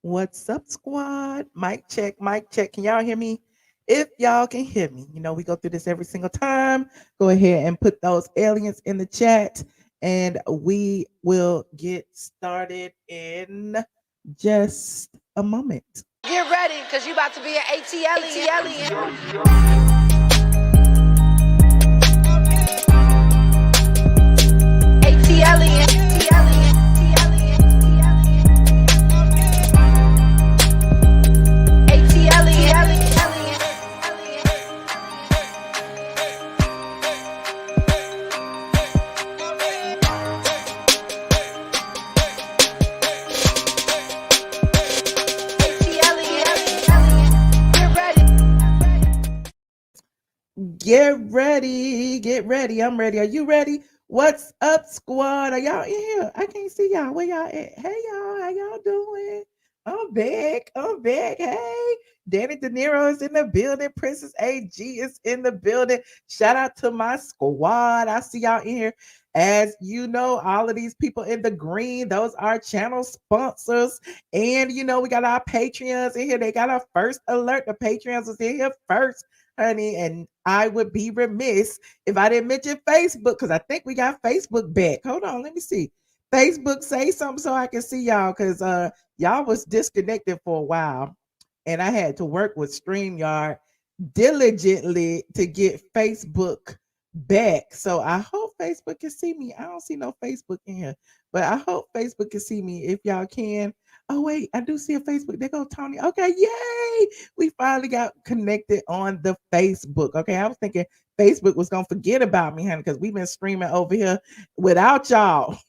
What's up, squad? Mic check, mic check. Can y'all hear me? If y'all can hear me, we go through this every single time. Go ahead and put those aliens in the chat, and we will get started in just a moment. Get ready, because you about to be an ATLien. ATLien. Get ready, get ready. I'm ready. Are you ready? What's up, squad? Are y'all in here? I can't see y'all. Where y'all at? Hey, y'all. How y'all doing? I'm back. I'm back. Hey, Danny De Niro is in the building. Princess AG is in the building. Shout out to my squad. I see y'all in here. As you know, all of these people in the green, those are channel sponsors. And we got our Patreons in here. They got our first alert. The Patreons is in here first, honey. And I would be remiss if I didn't mention Facebook, because I think we got Facebook back. Hold on, let me see. Facebook, say something so I can see y'all, because y'all was disconnected for a while, and I had to work with StreamYard diligently to get Facebook back. So I hope Facebook can see me. I don't see no Facebook in here, but I hope Facebook can see me if y'all can. Oh wait, I do see a Facebook. There go Tony. Okay, yay! We finally got connected on the Facebook. Okay, I was thinking Facebook was gonna forget about me, honey, because we've been streaming over here without y'all.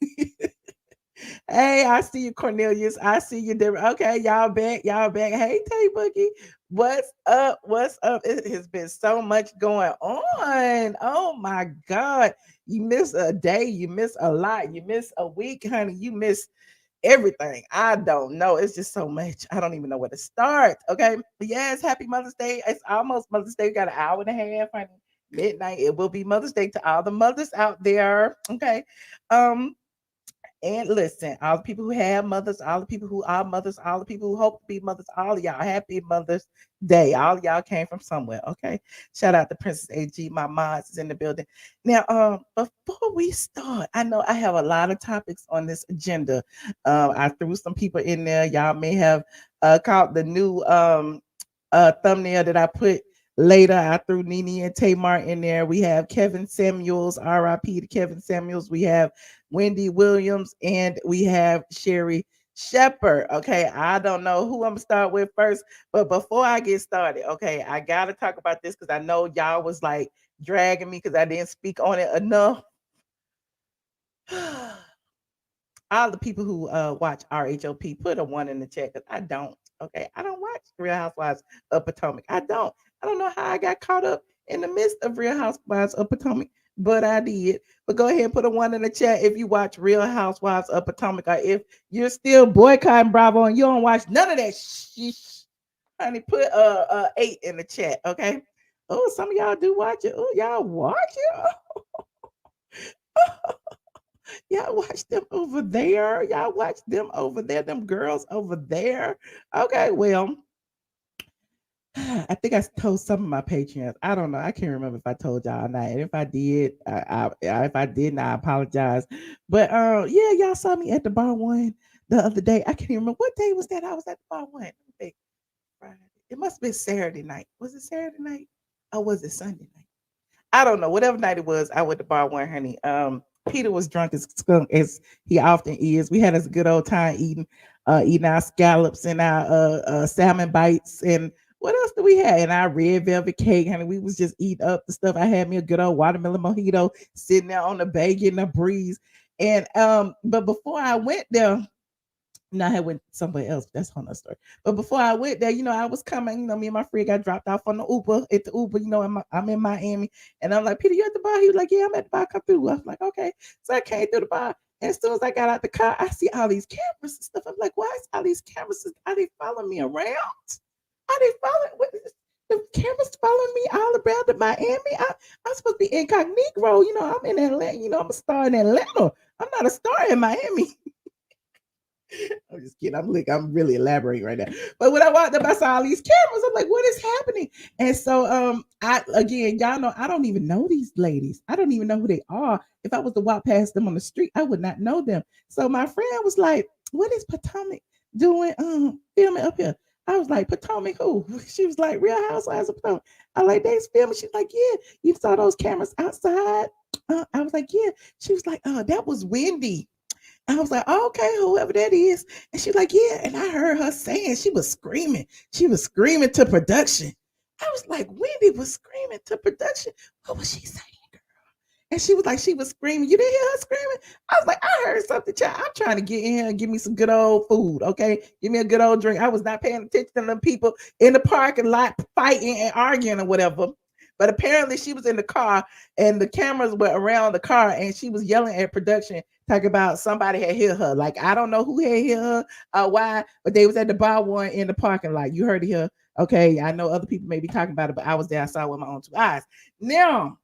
Hey, I see you, Cornelius. I see you, Deborah. Okay, y'all back. Y'all back. Hey, Tay Boogie. What's up? What's up? It has been so much going on. Oh my God. You miss a day. You miss a lot. You miss a week, honey. You miss everything. I don't know. It's just so much. I don't even know where to start. Okay. Yes, happy Mother's Day. It's almost Mother's Day. We got an hour and a half, honey. Midnight. It will be Mother's Day to all the mothers out there. Okay. Um, and listen, all the people who have mothers, all the people who are mothers, all the people who hope to be mothers, all of y'all, happy Mother's Day. All of y'all came from somewhere, okay? Shout out to Princess AG. My moms is in the building. Now, before we start, I know I have a lot of topics on this agenda. I threw some people in there. Y'all may have caught the new thumbnail that I put later. I threw Nene and Tamar in there. We have Kevin Samuels, RIP to Kevin Samuels. We have Wendy Williams, and we have Sherri Shepherd. Okay, I don't know who I'm gonna start with first, but before I get started, okay, I gotta talk about this because I know y'all was like dragging me because I didn't speak on it enough. All the people who watch RHOP, put a one in the chat because I don't. Okay, I don't watch Real Housewives of Potomac. I don't. I don't know how I got caught up in the midst of Real Housewives of Potomac, but I did. But go ahead and put a one in the chat if you watch Real Housewives of Potomac, or if you're still boycotting Bravo and you don't watch none of that shit, honey. Put eight in the chat, okay? Oh, some of y'all do watch it. Oh, y'all watch it. Y'all watch them over there. Y'all watch them over there. Them girls over there. Okay, well, I think I told some of my patrons. I don't know. I can't remember if I told y'all or not. And if I did, if I didn't, I apologize. But yeah, y'all saw me at the bar one the other day. I can't even remember what day was that. I was at the bar one. Let me think. Friday. It must have been Saturday night. Was it Saturday night? Or was it Sunday night? I don't know. Whatever night it was, I went to bar one, honey. Peter was drunk as skunk as he often is. We had us a good old time eating our scallops and our salmon bites, and what else do we have? And our red velvet cake, honey. We was just eating up the stuff. I had me a good old watermelon mojito sitting there on the bay getting a breeze. And but before I went there, no, I had went somewhere else. That's a whole nother story. But before I went there, I was coming. Me and my friend got dropped off on the Uber at the Uber. I'm in Miami, and I'm like, Peter, you at the bar? He was like, yeah, I'm at the bar. Come through. I was like, okay. So I came through the bar, and as soon as I got out the car, I see all these cameras and stuff. I'm like, why is all these cameras? Are they following me around? Are they following? What is this? The cameras following me all around the Miami. I'm supposed to be incognito. I'm in Atlanta. I'm a star in Atlanta. I'm not a star in Miami. I'm just kidding. I'm really elaborating right now. But when I walked up, I saw all these cameras. I'm like, what is happening? And so I again, y'all know I don't even know these ladies. I don't even know who they are. If I was to walk past them on the street, I would not know them. So my friend was like, what is Potomac doing filming up here? I was like, Potomac who? She was like, Real Housewives of Potomac. I like, they's filming. She's like, yeah, you saw those cameras outside? I was like, yeah. She was like, that was Wendy. I was like, oh, okay, whoever that is. And she's like, yeah. And I heard her saying she was screaming. She was screaming to production. I was like, Wendy was screaming to production. What was she saying? And she was like, she was screaming. You didn't hear her screaming? I was like, I heard something, child. I'm trying to get in here and give me some good old food, okay? Give me a good old drink. I was not paying attention to them people in the parking lot fighting and arguing or whatever. But apparently she was in the car and the cameras were around the car and she was yelling at production, talking about somebody had hit her. Like, I don't know who had hit her or why, but they was at the bar one in the parking lot. You heard it here. Okay, I know other people may be talking about it, but I was there. I saw it with my own two eyes. Now,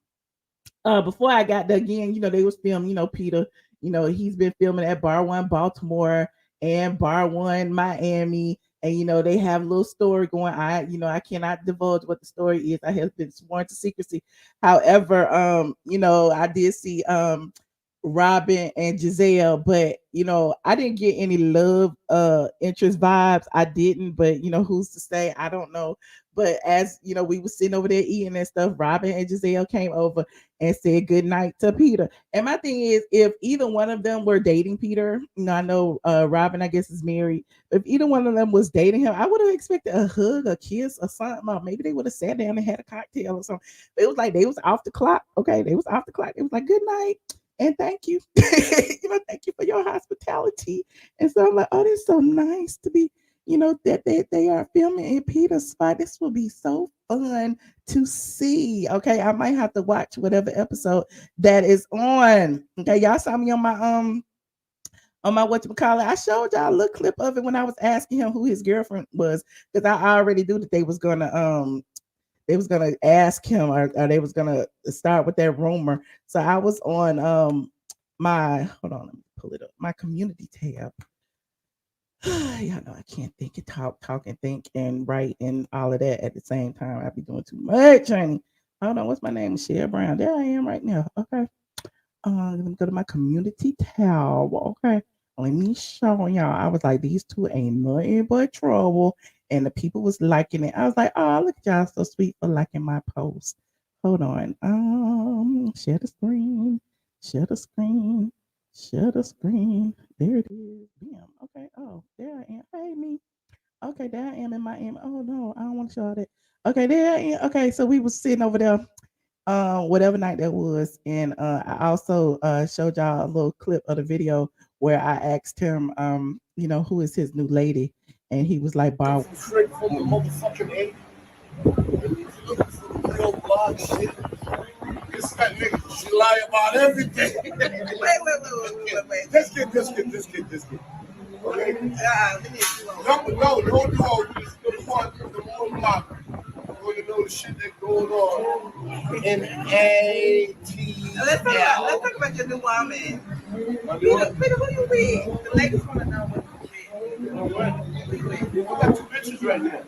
before I got there again, they was filming, Peter, he's been filming at Bar One Baltimore and Bar One Miami. And they have a little story going. I cannot divulge what the story is. I have been sworn to secrecy. However, I did see Robin and Giselle, but I didn't get any love interest vibes. I didn't, but who's to say? I don't know. But as we were sitting over there eating and stuff, Robin and Giselle came over and said good night to Peter. And my thing is, if either one of them were dating Peter, I know Robin, I guess, is married. If either one of them was dating him, I would have expected a hug, a kiss, or something. Or maybe they would have sat down and had a cocktail or something. But it was like they was off the clock. Okay, they was off the clock. It was like good night and thank you. Thank you for your hospitality. And so I'm like, oh, this is so nice to be, that they are filming in Peter's spot. This will be so fun to see. Okay, I might have to watch whatever episode that is on. Okay, y'all saw me on my whatchamacallit. I showed y'all a little clip of it when I was asking him who his girlfriend was, because I already knew that they was gonna ask him, or they was gonna start with that rumor. So I was on my hold on, let me pull it up. My community tab. Y'all know I can't think and talk and think and write and all of that at the same time. I be doing too much, honey. Hold on, what's my name? Sherri Brown. There I am right now. Okay. Let me go to my community tab. Okay. Let me show y'all. I was like, these two ain't nothing but trouble. And the people was liking it. I was like, oh, look at y'all so sweet for liking my post. Hold on. Share the screen. Share the screen. Share the screen. There it is. Bam. Okay. Oh, there I am. Hey, me. Okay, there I am in my aim. Oh no, I don't want to show that. Okay, there I am. Okay, so we was sitting over there whatever night that was. And I also showed y'all a little clip of the video where I asked him, who is his new lady, and he was like, "Bar." Straight from the motherfucking eight. And you looking for the real blog shit. This that nigga, she lie about everything. Wait. This kid. Okay? No, don't know. This is the part of the whole block. You know the shit that going on in ATL. Let's talk about your new woman. Peter, what do you read? The ladies want to know what you read. We got two bitches right now.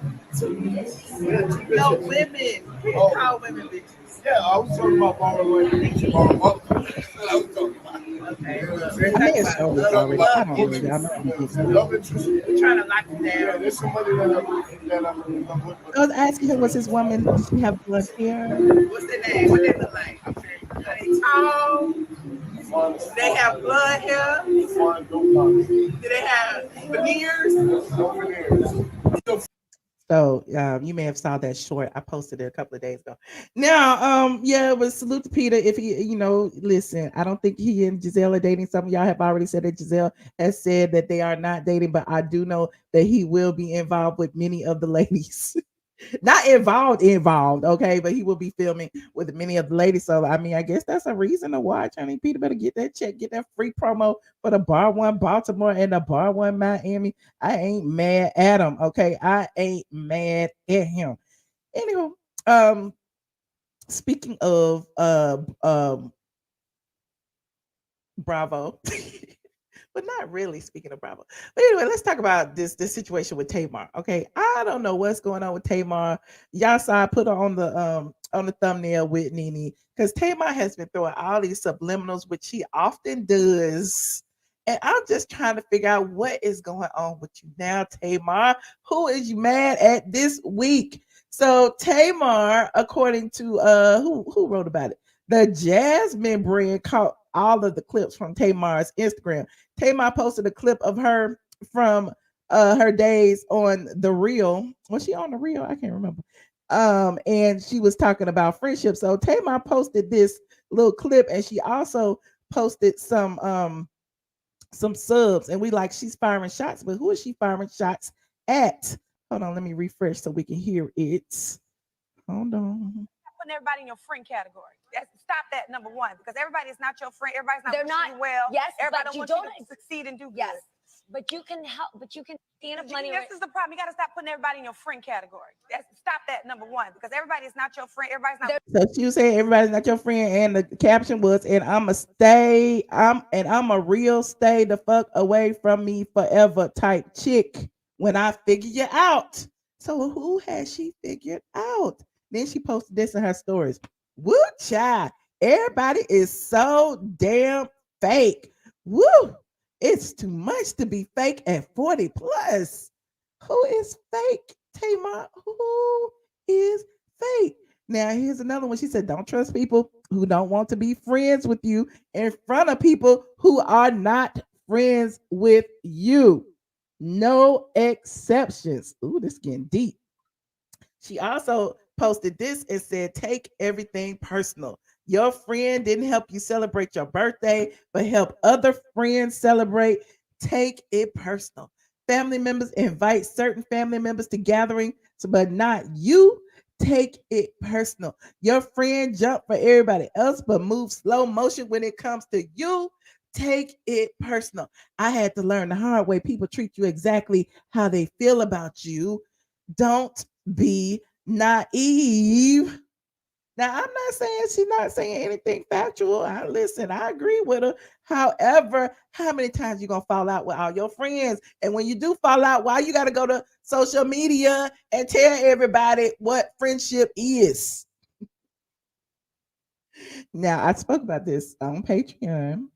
No, women. You can't call women bitches. Yeah, I was talking about borrowing bitches. I was talking about. Okay. I may have shown this already. I don't know. Y'all know I'm just We're trying to lock it down. Yeah, there's somebody that I'm with. I was asking her, was his woman, does she have blonde hair? What's their name? What they look like? Are they tall? Do they have blonde hair? Do they have veneers? No veneers. So you may have saw that short. I posted it a couple of days ago. Now, yeah, it was salute to Peter. If he, listen, I don't think he and Giselle are dating. Some of y'all have already said that Giselle has said that they are not dating, but I do know that he will be involved with many of the ladies. Not involved, okay, but he will be filming with many of the ladies. So I mean, I guess that's a reason to watch. I mean, Peter better get that check, get that free promo for the Bar One Baltimore and the Bar One Miami. I ain't mad at him, okay? I ain't mad at him. Anyway, speaking of Bravo, but not really. Speaking of Bravo, but anyway, let's talk about this situation with Tamar. Okay, I don't know what's going on with Tamar. Y'all saw I put her on the thumbnail with Nene because Tamar has been throwing all these subliminals, which she often does. And I'm just trying to figure out what is going on with you now, Tamar. Who is you mad at this week? So Tamar, according to who wrote about it, the Jasmine brand caught all of the clips from Tamar's Instagram. Tamar posted a clip of her from her days on the Real. Was she on the Real? I can't remember. And she was talking about friendship. So Tamar posted this little clip, and she also posted some subs, and we like she's firing shots, but who is she firing shots at? Hold on, let me refresh so we can hear it. Hold on. Putting everybody in your friend category. Stop that, number one, because everybody is not your friend. Everybody's not. They're not you well. Yes, everybody but don't want you to succeed and do yes. good. But you can help. But you can stand up money. This is the problem. You got to stop putting everybody in your friend category. Stop that, number one, because everybody is not your friend. Everybody's not. So she was saying everybody's not your friend, and the caption was, "And I'm a real stay the fuck away from me forever type chick when I figure you out." So who has she figured out? Then she posted this in her stories. Woo, child. Everybody is so damn fake. Woo. It's too much to be fake at 40 plus. Who is fake, Tamar? Who is fake? Now, here's another one. She said, don't trust people who don't want to be friends with you in front of people who are not friends with you. No exceptions. Ooh, this is getting deep. She also posted this and said, take everything personal. Your friend didn't help you celebrate your birthday, but help other friends celebrate. Take it personal. Family members invite certain family members to gatherings, but not you. Take it personal. Your friend jump for everybody else, but move slow motion when it comes to you. Take it personal. I had to learn the hard way. People treat you exactly how they feel about you. Don't be naive. Now, I'm not saying she's not saying anything factual. I agree with her. However, how many times you gonna fall out with all your friends? And when you do fall out, why you gotta go to social media and tell everybody what friendship is? Now, I spoke about this on Patreon.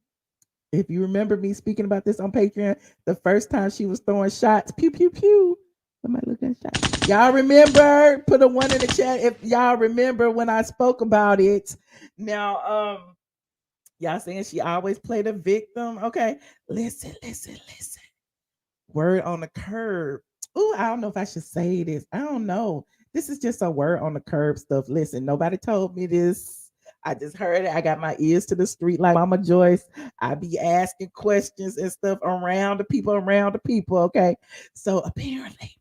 If you remember me speaking about this on Patreon, the first time she was throwing shots, pew pew pew. Somebody looking at shot. Y'all remember? Put a one in the chat if y'all remember when I spoke about it. Now, y'all saying she always played a victim. Okay, listen. Word on the curb. Ooh, I don't know if I should say this. I don't know. This is just a word on the curb stuff. Listen, nobody told me this. I just heard it. I got my ears to the street like Mama Joyce. I be asking questions and stuff around the people. Okay. So apparently,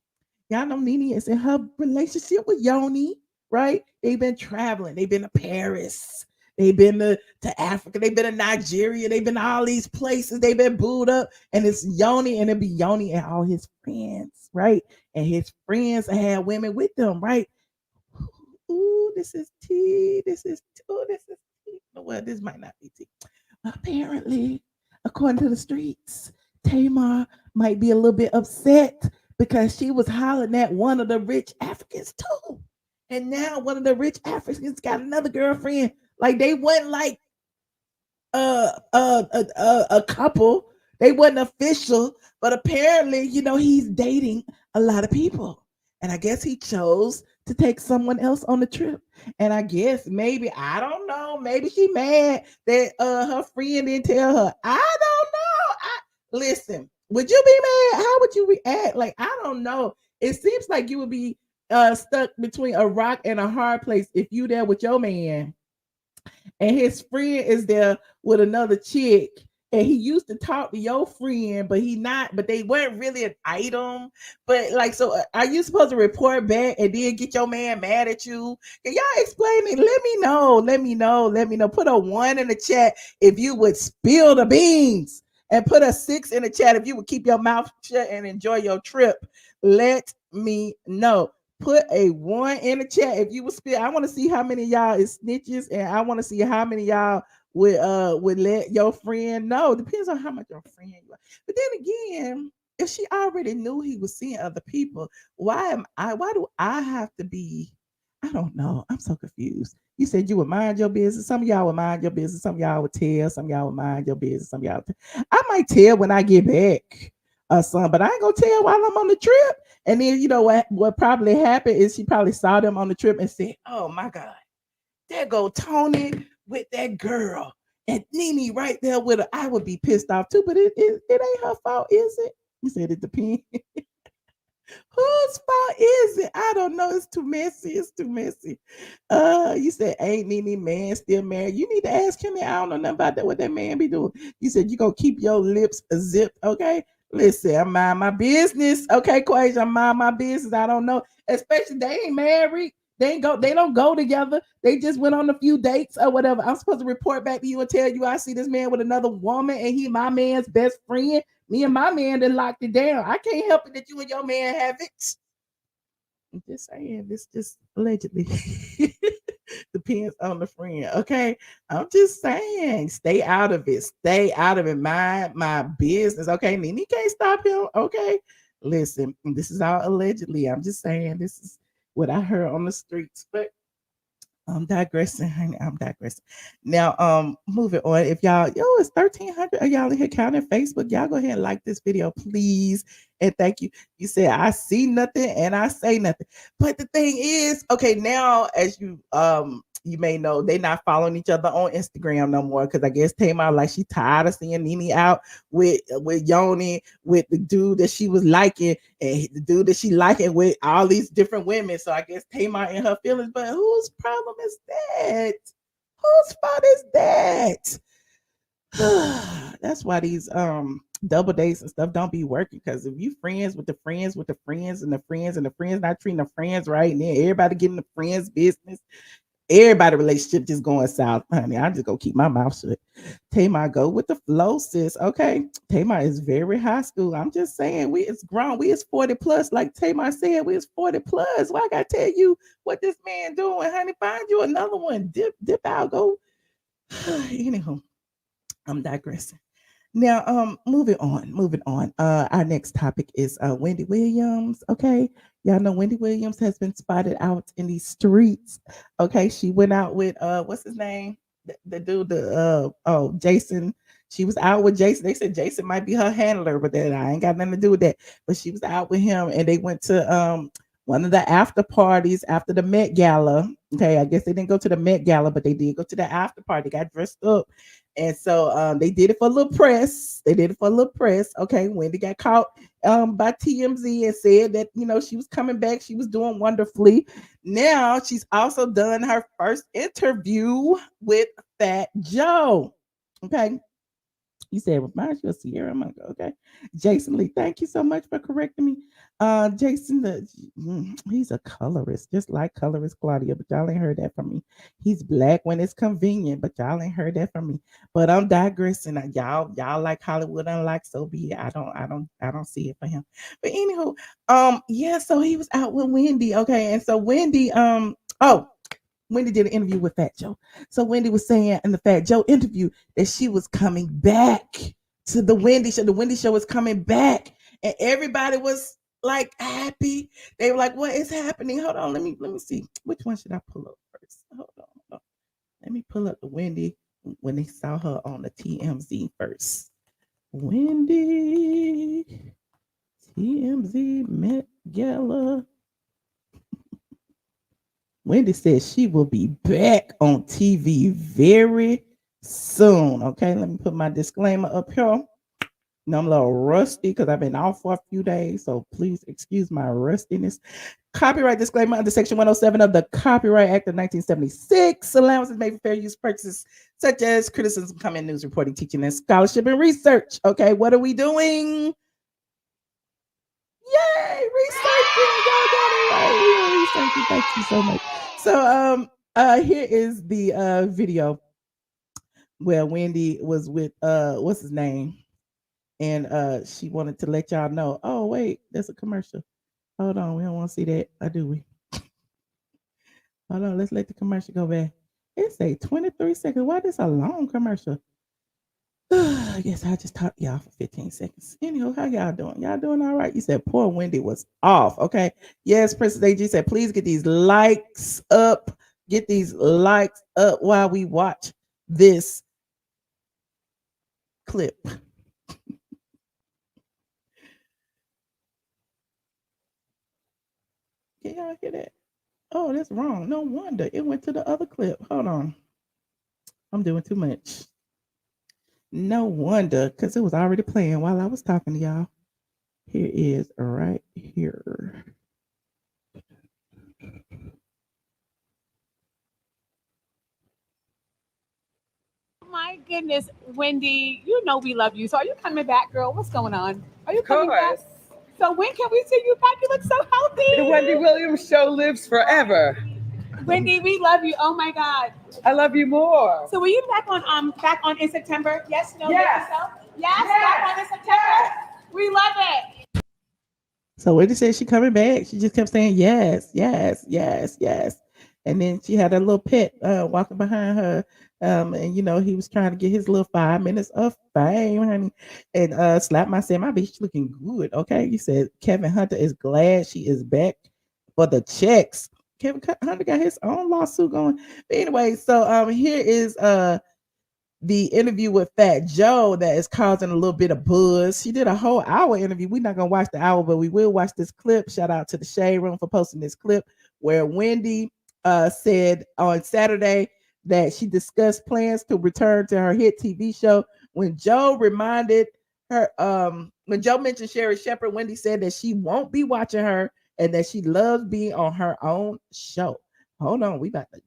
y'all know Nene is in her relationship with Yoni, right? They've been traveling. They've been to Paris. They've been to Africa. They've been to Nigeria. They've been to all these places. They've been booed up. And it's Yoni, and it'll be Yoni and all his friends, right? And his friends had women with them, right? Ooh, this is tea. This is tea. Well, this might not be tea. Apparently, according to the streets, Tamar might be a little bit upset because she was hollering at one of the rich Africans too. And now one of the rich Africans got another girlfriend. Like they wasn't like a couple. They wasn't official, but apparently, he's dating a lot of people. And I guess he chose to take someone else on the trip. And I guess maybe, I don't know, maybe she mad that her friend didn't tell her. I don't know. Listen, would you be mad? How would you react? Like, I don't know. It seems like you would be stuck between a rock and a hard place if you there with your man and his friend is there with another chick, and he used to talk to your friend, but they weren't really an item. But like, so are you supposed to report back and then get your man mad at you? Can y'all explain it? Let me know. Put a 1 in the chat if you would spill the beans, and put a 6 in the chat if you would keep your mouth shut and enjoy your trip. Let me know. Put a 1 in the chat if you would spill. I want to see how many of y'all is snitches, and I want to see how many of y'all would let your friend know. Depends on how much your friend you are. But then again, if she already knew he was seeing other people, why do I have to be? I don't know. I'm so confused. You said you would mind your business. Some of y'all would mind your business. Some of y'all would tell. Some of y'all would mind your business. Some of y'all I might tell when I get back. Son, but I ain't gonna tell while I'm on the trip. And then you know what probably happened is she probably saw them on the trip and said, "Oh my God, there go Tony with that girl and Nene right there with her." I would be pissed off too, but it ain't her fault, is it? You said it depends. Whose fault is it? I don't know. It's too messy. It's too messy. You said ain't Nene man still married? You need to ask him. I don't know nothing about that. What that man be doing? You said you gonna keep your lips zipped, okay? Listen, I mind my business, okay, Quasia. I mind my business. I don't know, especially they ain't married. They ain't go. They don't go together. They just went on a few dates or whatever. I'm supposed to report back to you and tell you I see this man with another woman and he my man's best friend. Me and my man then locked it down. I can't help it that you and your man have it. I'm just saying, this just allegedly depends on the friend. Okay. I'm just saying, stay out of it. Stay out of it. Mind my business. Okay. Nene can't stop him. Okay. Listen, this is all allegedly. I'm just saying this is what I heard on the streets. But I'm digressing, honey. I'm digressing. Now, moving on. If y'all, it's 1,300 of y'all in here counting Facebook. Y'all go ahead and like this video, please. And thank you. You said I see nothing and I say nothing. But the thing is, okay, now as you may know, they not following each other on Instagram no more because I guess Tamar like she tired of seeing Nene out with Yoni, with the dude that she was liking, and the dude that she liking with all these different women. So I guess Tamar in her feelings. But whose problem is that? Whose fault is that? That's why these double dates and stuff don't be working. Because if you friends with the friends with the friends and the friends and the friends not treating the friends right, and then everybody getting the friends business, everybody relationship just going south, honey. I'm just gonna keep my mouth shut. Tamar, go with the flow, sis. Okay. Tamar is very high school. I'm just saying, we is grown. We is 40 plus. Like Tamar said, we is 40 plus. Why I gotta tell you what this man doing, honey? Find you another one. Dip out. Go. Anyhow, I'm digressing. Now, moving on. Our next topic is Wendy Williams. Okay, y'all know Wendy Williams has been spotted out in these streets. Okay, she went out with what's his name? The dude, Jason. She was out with Jason. They said Jason might be her handler, but that I ain't got nothing to do with that. But she was out with him, and they went to one of the after parties after the Met Gala. Okay, I guess they didn't go to the Met Gala, but they did go to the after party. Got dressed up, and so they did it for a little press. They did it for a little press. Okay, Wendy got caught by TMZ and said that she was coming back. She was doing wonderfully. Now she's also done her first interview with Fat Joe. Okay, you said remind you of Sierra Monica. Okay. Jason Lee, thank you so much for correcting me. Jason, he's a colorist, just like colorist Claudia, but y'all ain't heard that from me. He's black when it's convenient, but y'all ain't heard that from me. But I'm digressing. Y'all like Hollywood, unlike so be it. I don't see it for him. But anywho, yeah, so he was out with Wendy. Okay, and so Wendy, Wendy did an interview with Fat Joe. So Wendy was saying in the Fat Joe interview that she was coming back to the Wendy show. The Wendy show was coming back, and everybody was like happy. They were like, "What is happening?" Hold on, let me see. Which one should I pull up first? Hold on. Let me pull up the Wendy when they saw her on the TMZ first. Wendy TMZ Met Gala. Wendy says she will be back on TV very soon. Okay, let me put my disclaimer up here. Now I'm a little rusty because I've been off for a few days, so please excuse my rustiness. Copyright disclaimer under Section 107 of the Copyright Act of 1976. Allowances made for fair use purposes such as criticism, comment, news reporting, teaching, and scholarship and research. Okay, what are we doing? Yay, researching. Y'all got it right. We are researching. Thank you so much. So here is the video where Wendy was with what's his name? And she wanted to let y'all know. Oh, wait, there's a commercial. Hold on, we don't want to see that. Or do we? Hold on, let's let the commercial go back. It's a 23 seconds. Why this a long commercial? I guess I just talked y'all for 15 seconds. Anyhow, how y'all doing? Y'all doing all right? You said poor Wendy was off. Okay. Yes, Princess AG said, please get these likes up. Get these likes up while we watch this clip. Can y'all hear that? Oh, that's wrong. No wonder. It went to the other clip. Hold on. I'm doing too much. No wonder, because it was already playing while I was talking to y'all. Here is right here. My goodness, Wendy, you know we love you. So are you coming back, girl? What's going on? Are you coming back? So when can we see you back? You look so healthy. The Wendy Williams show lives forever. Wendy, we love you. Oh my God. I love you more. So were you back on in September? Yes, no, Yes. Yes, back on in September. We love it. So when they said she coming back, she just kept saying yes, yes, yes, yes. And then she had a little pet walking behind her. And he was trying to get his little 5 minutes of fame, honey. And Slap my said, my bitch looking good. Okay. You said Kevin Hunter is glad she is back for the checks. Kevin Hunter got his own lawsuit going. But anyway, so here is the interview with Fat Joe that is causing a little bit of buzz. She did a whole hour interview. We're not gonna watch the hour, but we will watch this clip. Shout out to the Shade Room for posting this clip where Wendy said on Saturday that she discussed plans to return to her hit TV show. When Joe reminded her, when Joe mentioned Sherri Shepherd, Wendy said that she won't be watching her and that she loves being on her own show. Hold on, we about to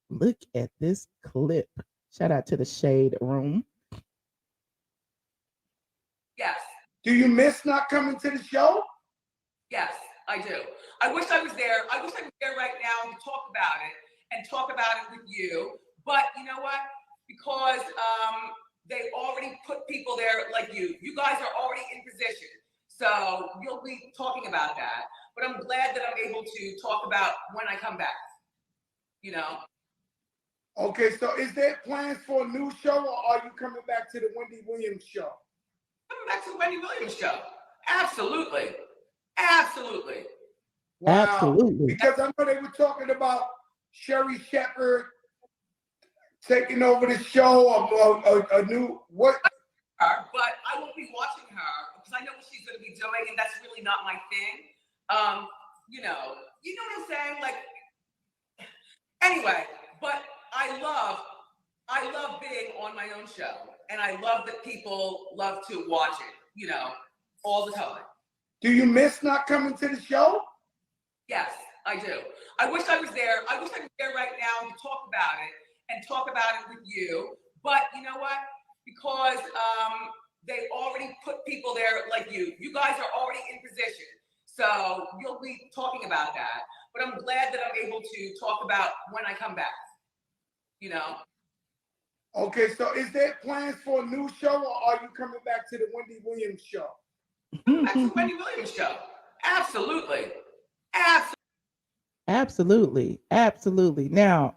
look at this clip. Shout out to the Shade Room. Yes. Do you miss not coming to the show? Yes, I do. I wish I was there. I wish I was there right now to talk about it and talk about it with you. But you know what? Because they already put people there like you. You guys are already in position. So you'll be talking about that. But I'm glad that I'm able to talk about when I come back. You know? Okay, so is there plans for a new show, or are you coming back to the Wendy Williams show? Coming back to the Wendy Williams show. Absolutely. Absolutely. Wow. Absolutely. Because I know they were talking about Sherri Shepherd taking over the show, a new what? But I won't be watching her because I know what she's going to be doing, and that's really not my thing. You know what I'm saying? Like, anyway, but I love being on my own show, and I love that people love to watch it, all the time. Do you miss not coming to the show? Yes, I do. I wish I was there. I wish I was there right now to talk about it and talk about it with you. But you know what? Because they already put people there like you. You guys are already in position. So you'll be talking about that. But I'm glad that I'm able to talk about when I come back. Okay, so is there plans for a new show, or are you coming back to the Wendy Williams show? Back to the Wendy Williams show. Absolutely. Absolutely. Absolutely. Now,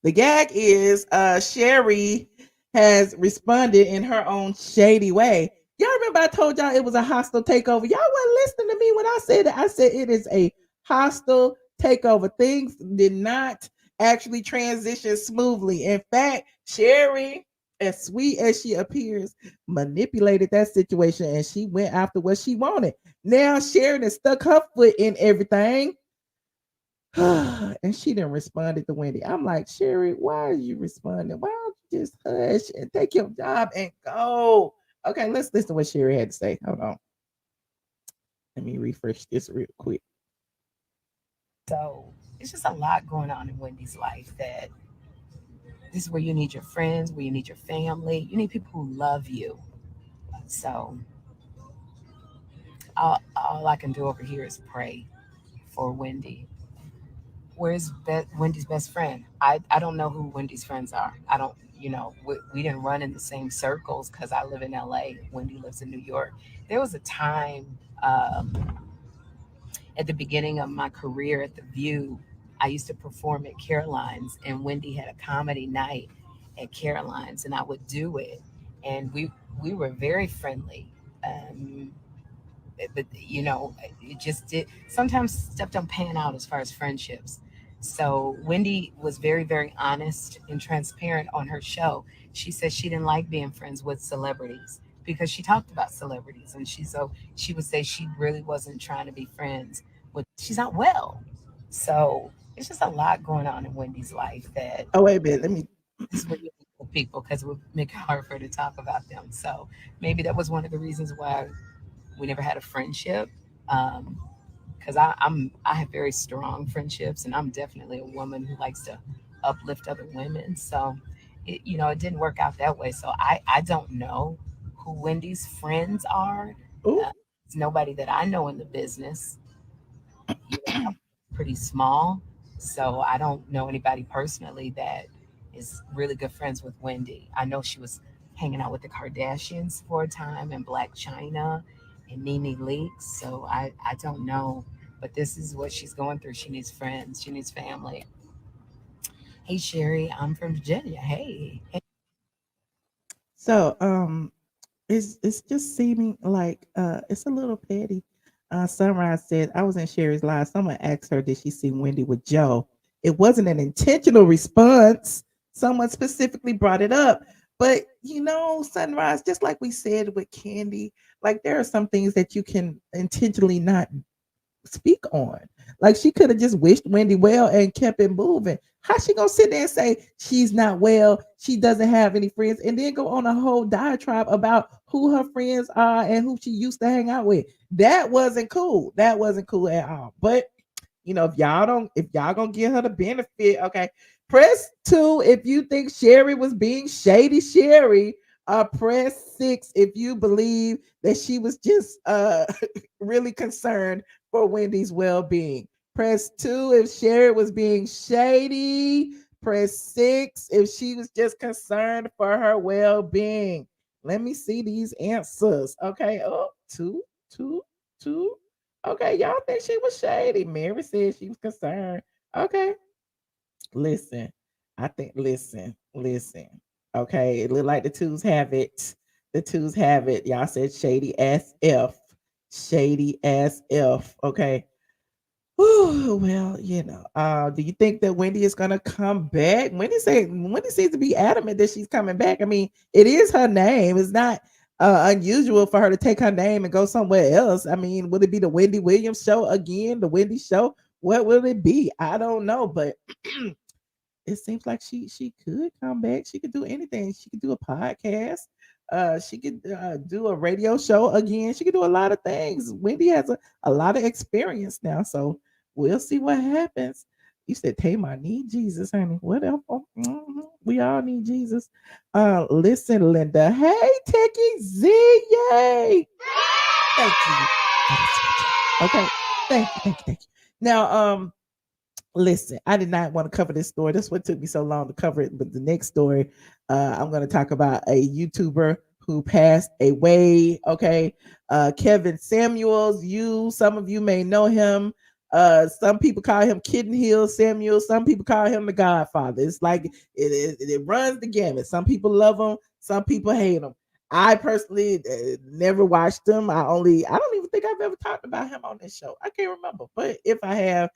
the gag is Sherri has responded in her own shady way. Y'all remember I told y'all it was a hostile takeover. Y'all wasn't listening to me when I said it. I said it is a hostile takeover. Things did not actually transition smoothly. In fact, Sherri, as sweet as she appears, manipulated that situation and she went after what she wanted. Now Sherri has stuck her foot in everything. And she didn't respond to Wendy. I'm like, Sherri, why are you responding? Why don't you just hush and take your job and go? Okay, let's listen to what Sherri had to say. Hold on. Let me refresh this real quick. So it's just a lot going on in Wendy's life that this is where you need your friends, where you need your family. You need people who love you. So all I can do over here is pray for Wendy. Where's Wendy's best friend? I don't know who Wendy's friends are. I don't, we didn't run in the same circles because I live in LA. Wendy lives in New York. There was a time at the beginning of my career at The View I used to perform at Caroline's, and Wendy had a comedy night at Caroline's, and I would do it, and we were very friendly. Um, but it just did. Sometimes stuff don't pan out as far as friendships. So Wendy was very, very honest and transparent on her show. She said she didn't like being friends with celebrities because she talked about celebrities, and she would say she really wasn't trying to be friends with. She's not well, so it's just a lot going on in Wendy's life that Oh, wait a minute. Let me. is what you think of people because it would make it hard for her to talk about them. So maybe that was one of the reasons why we never had a friendship. Um, because I have very strong friendships, and I'm definitely a woman who likes to uplift other women. So it didn't work out that way. So I don't know who Wendy's friends are. Ooh. It's nobody that I know in the business. Pretty small, so I don't know anybody personally that is really good friends with Wendy. I know she was hanging out with the Kardashians for a time, and Black China and Nene Leakes. So I don't know, but this is what she's going through. She needs friends. She needs family. Hey Sherry, I'm from Virginia. Hey. So, it's just seeming like it's a little petty. Sunrise said, I was in Sherry's live. Someone asked her, did she see Wendy with Joe? It wasn't an intentional response. Someone specifically brought it up. But Sunrise, just like we said with Candy, like there are some things that you can intentionally not speak on. Like she could have just wished Wendy well and kept it moving. How she gonna sit there and say she's not well, she doesn't have any friends, and then go on a whole diatribe about who her friends are and who she used to hang out with? That wasn't cool. That wasn't cool at all. But if y'all gonna give her the benefit, okay. Press 2 if you think Sherri was being shady, Sherri. Press 6 if you believe that she was just really concerned for Wendy's well-being. Press 2 if Sherri was being shady. Press 6 if she was just concerned for her well-being. Let me see these answers. Okay. Oh, two, two, two. Okay, y'all think she was shady. Mary said she was concerned. Okay. Listen. Listen. Okay, it look like the twos have it. The twos have it. Y'all said shady ass F. Shady ass F. Okay. Oh, well, do you think that Wendy is gonna come back? Wendy seems to be adamant that she's coming back. I mean, it is her name. It's not unusual for her to take her name and go somewhere else. I mean, would it be the Wendy Williams show again? The Wendy show? What will it be? I don't know, but it seems like she could come back. She could do anything. She could do a podcast. She could do a radio show again. She could do a lot of things. Wendy has a lot of experience now, so we'll see what happens. You said Tamar need Jesus, honey. Whatever. We all need Jesus. Listen, Linda. Hey, Techie Z, yay! Thank you. Okay. Thank you. Now, listen, I did not want to cover this story. That's what took me so long to cover it. But the next story, I'm going to talk about a YouTuber who passed away. Okay. Kevin Samuels. Some of you may know him. Some people call him Kitten Hill Samuel. Some people call him the Godfather. It's like it runs the gamut. Some people love him. Some people hate him. I personally never watched him. I don't even think I've ever talked about him on this show. I can't remember. But if I have,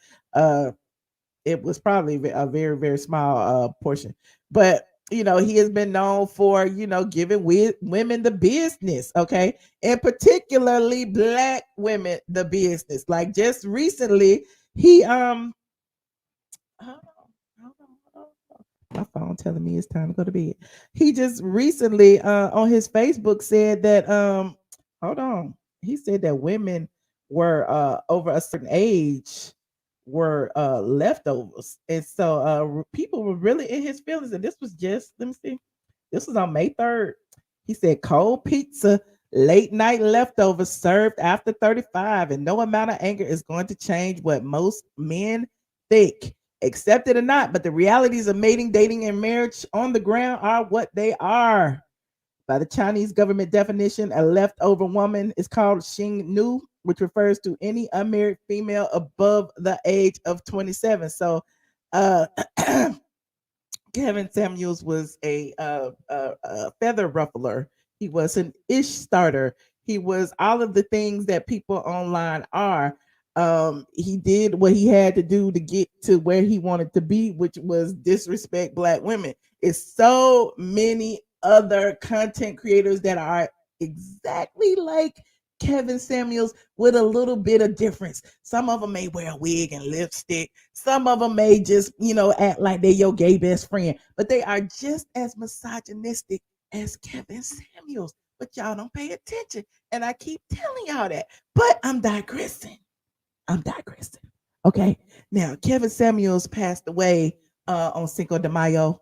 it was probably a very, very small portion. But he has been known for giving women the business, okay, and particularly Black women the business. Like just recently, he hold on. My phone telling me it's time to go to bed. He just recently on his Facebook said that hold on. He said that women were over a certain age were leftovers. And so people were really in his feelings. And this was just, let me see. This was on May 3rd. He said cold pizza, late night leftovers served after 35, and no amount of anger is going to change what most men think. Accept it or not, but the realities of mating, dating, and marriage on the ground are what they are. By the Chinese government definition, a leftover woman is called Xing Nu. which refers to any unmarried female above the age of 27. So, uh, Kevin Samuels was a feather ruffler. He was an ish starter. He was all of the things that people online are. He did what he had to do to get to where he wanted to be, which was disrespect black women. It's so many other content creators that are exactly like Kevin Samuels with a little bit of difference. Some of them may wear a wig and lipstick. Some of them may just, act like they're your gay best friend, but they are just as misogynistic as Kevin Samuels. But y'all don't pay attention. And I keep telling y'all that. But I'm digressing. Okay. Now, Kevin Samuels passed away on Cinco de Mayo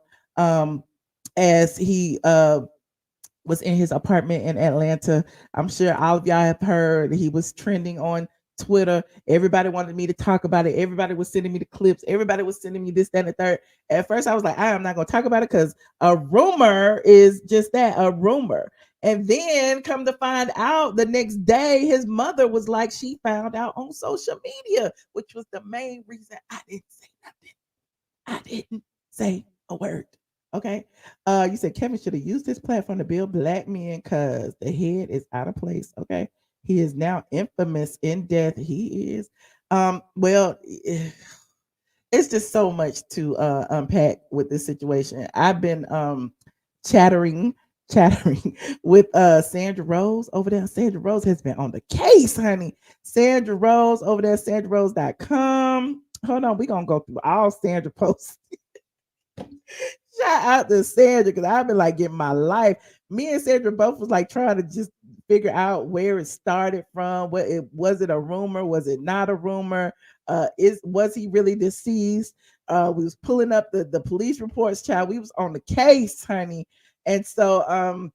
as he was in his apartment in Atlanta. I'm sure all of y'all have heard he was trending on Twitter. Everybody wanted me to talk about it. Everybody was sending me the clips. Everybody was sending me this, that, and the third. At first, I was like, I am not going to talk about it because a rumor is just that, a rumor. And then come to find out the next day, his mother was like, she found out on social media, which was the main reason I didn't say nothing. I didn't say a word. Okay. You said Kevin should have used this platform to build black men because the head is out of place. Okay. He is now infamous in death. He is. Well, it's just so much to unpack with this situation. I've been chattering with Sandra Rose over there. Sandra Rose has been on the case, honey. Sandra Rose over there, sandrarose.com. Hold on, we're gonna go through all Sandra posts. Shout out to Sandra because I've been like getting my life. Me and Sandra both was like trying to just figure out where it started from. Was it a rumor? Was it not a rumor? Was he really deceased? We was pulling up the police reports, child. We was on the case, honey. And so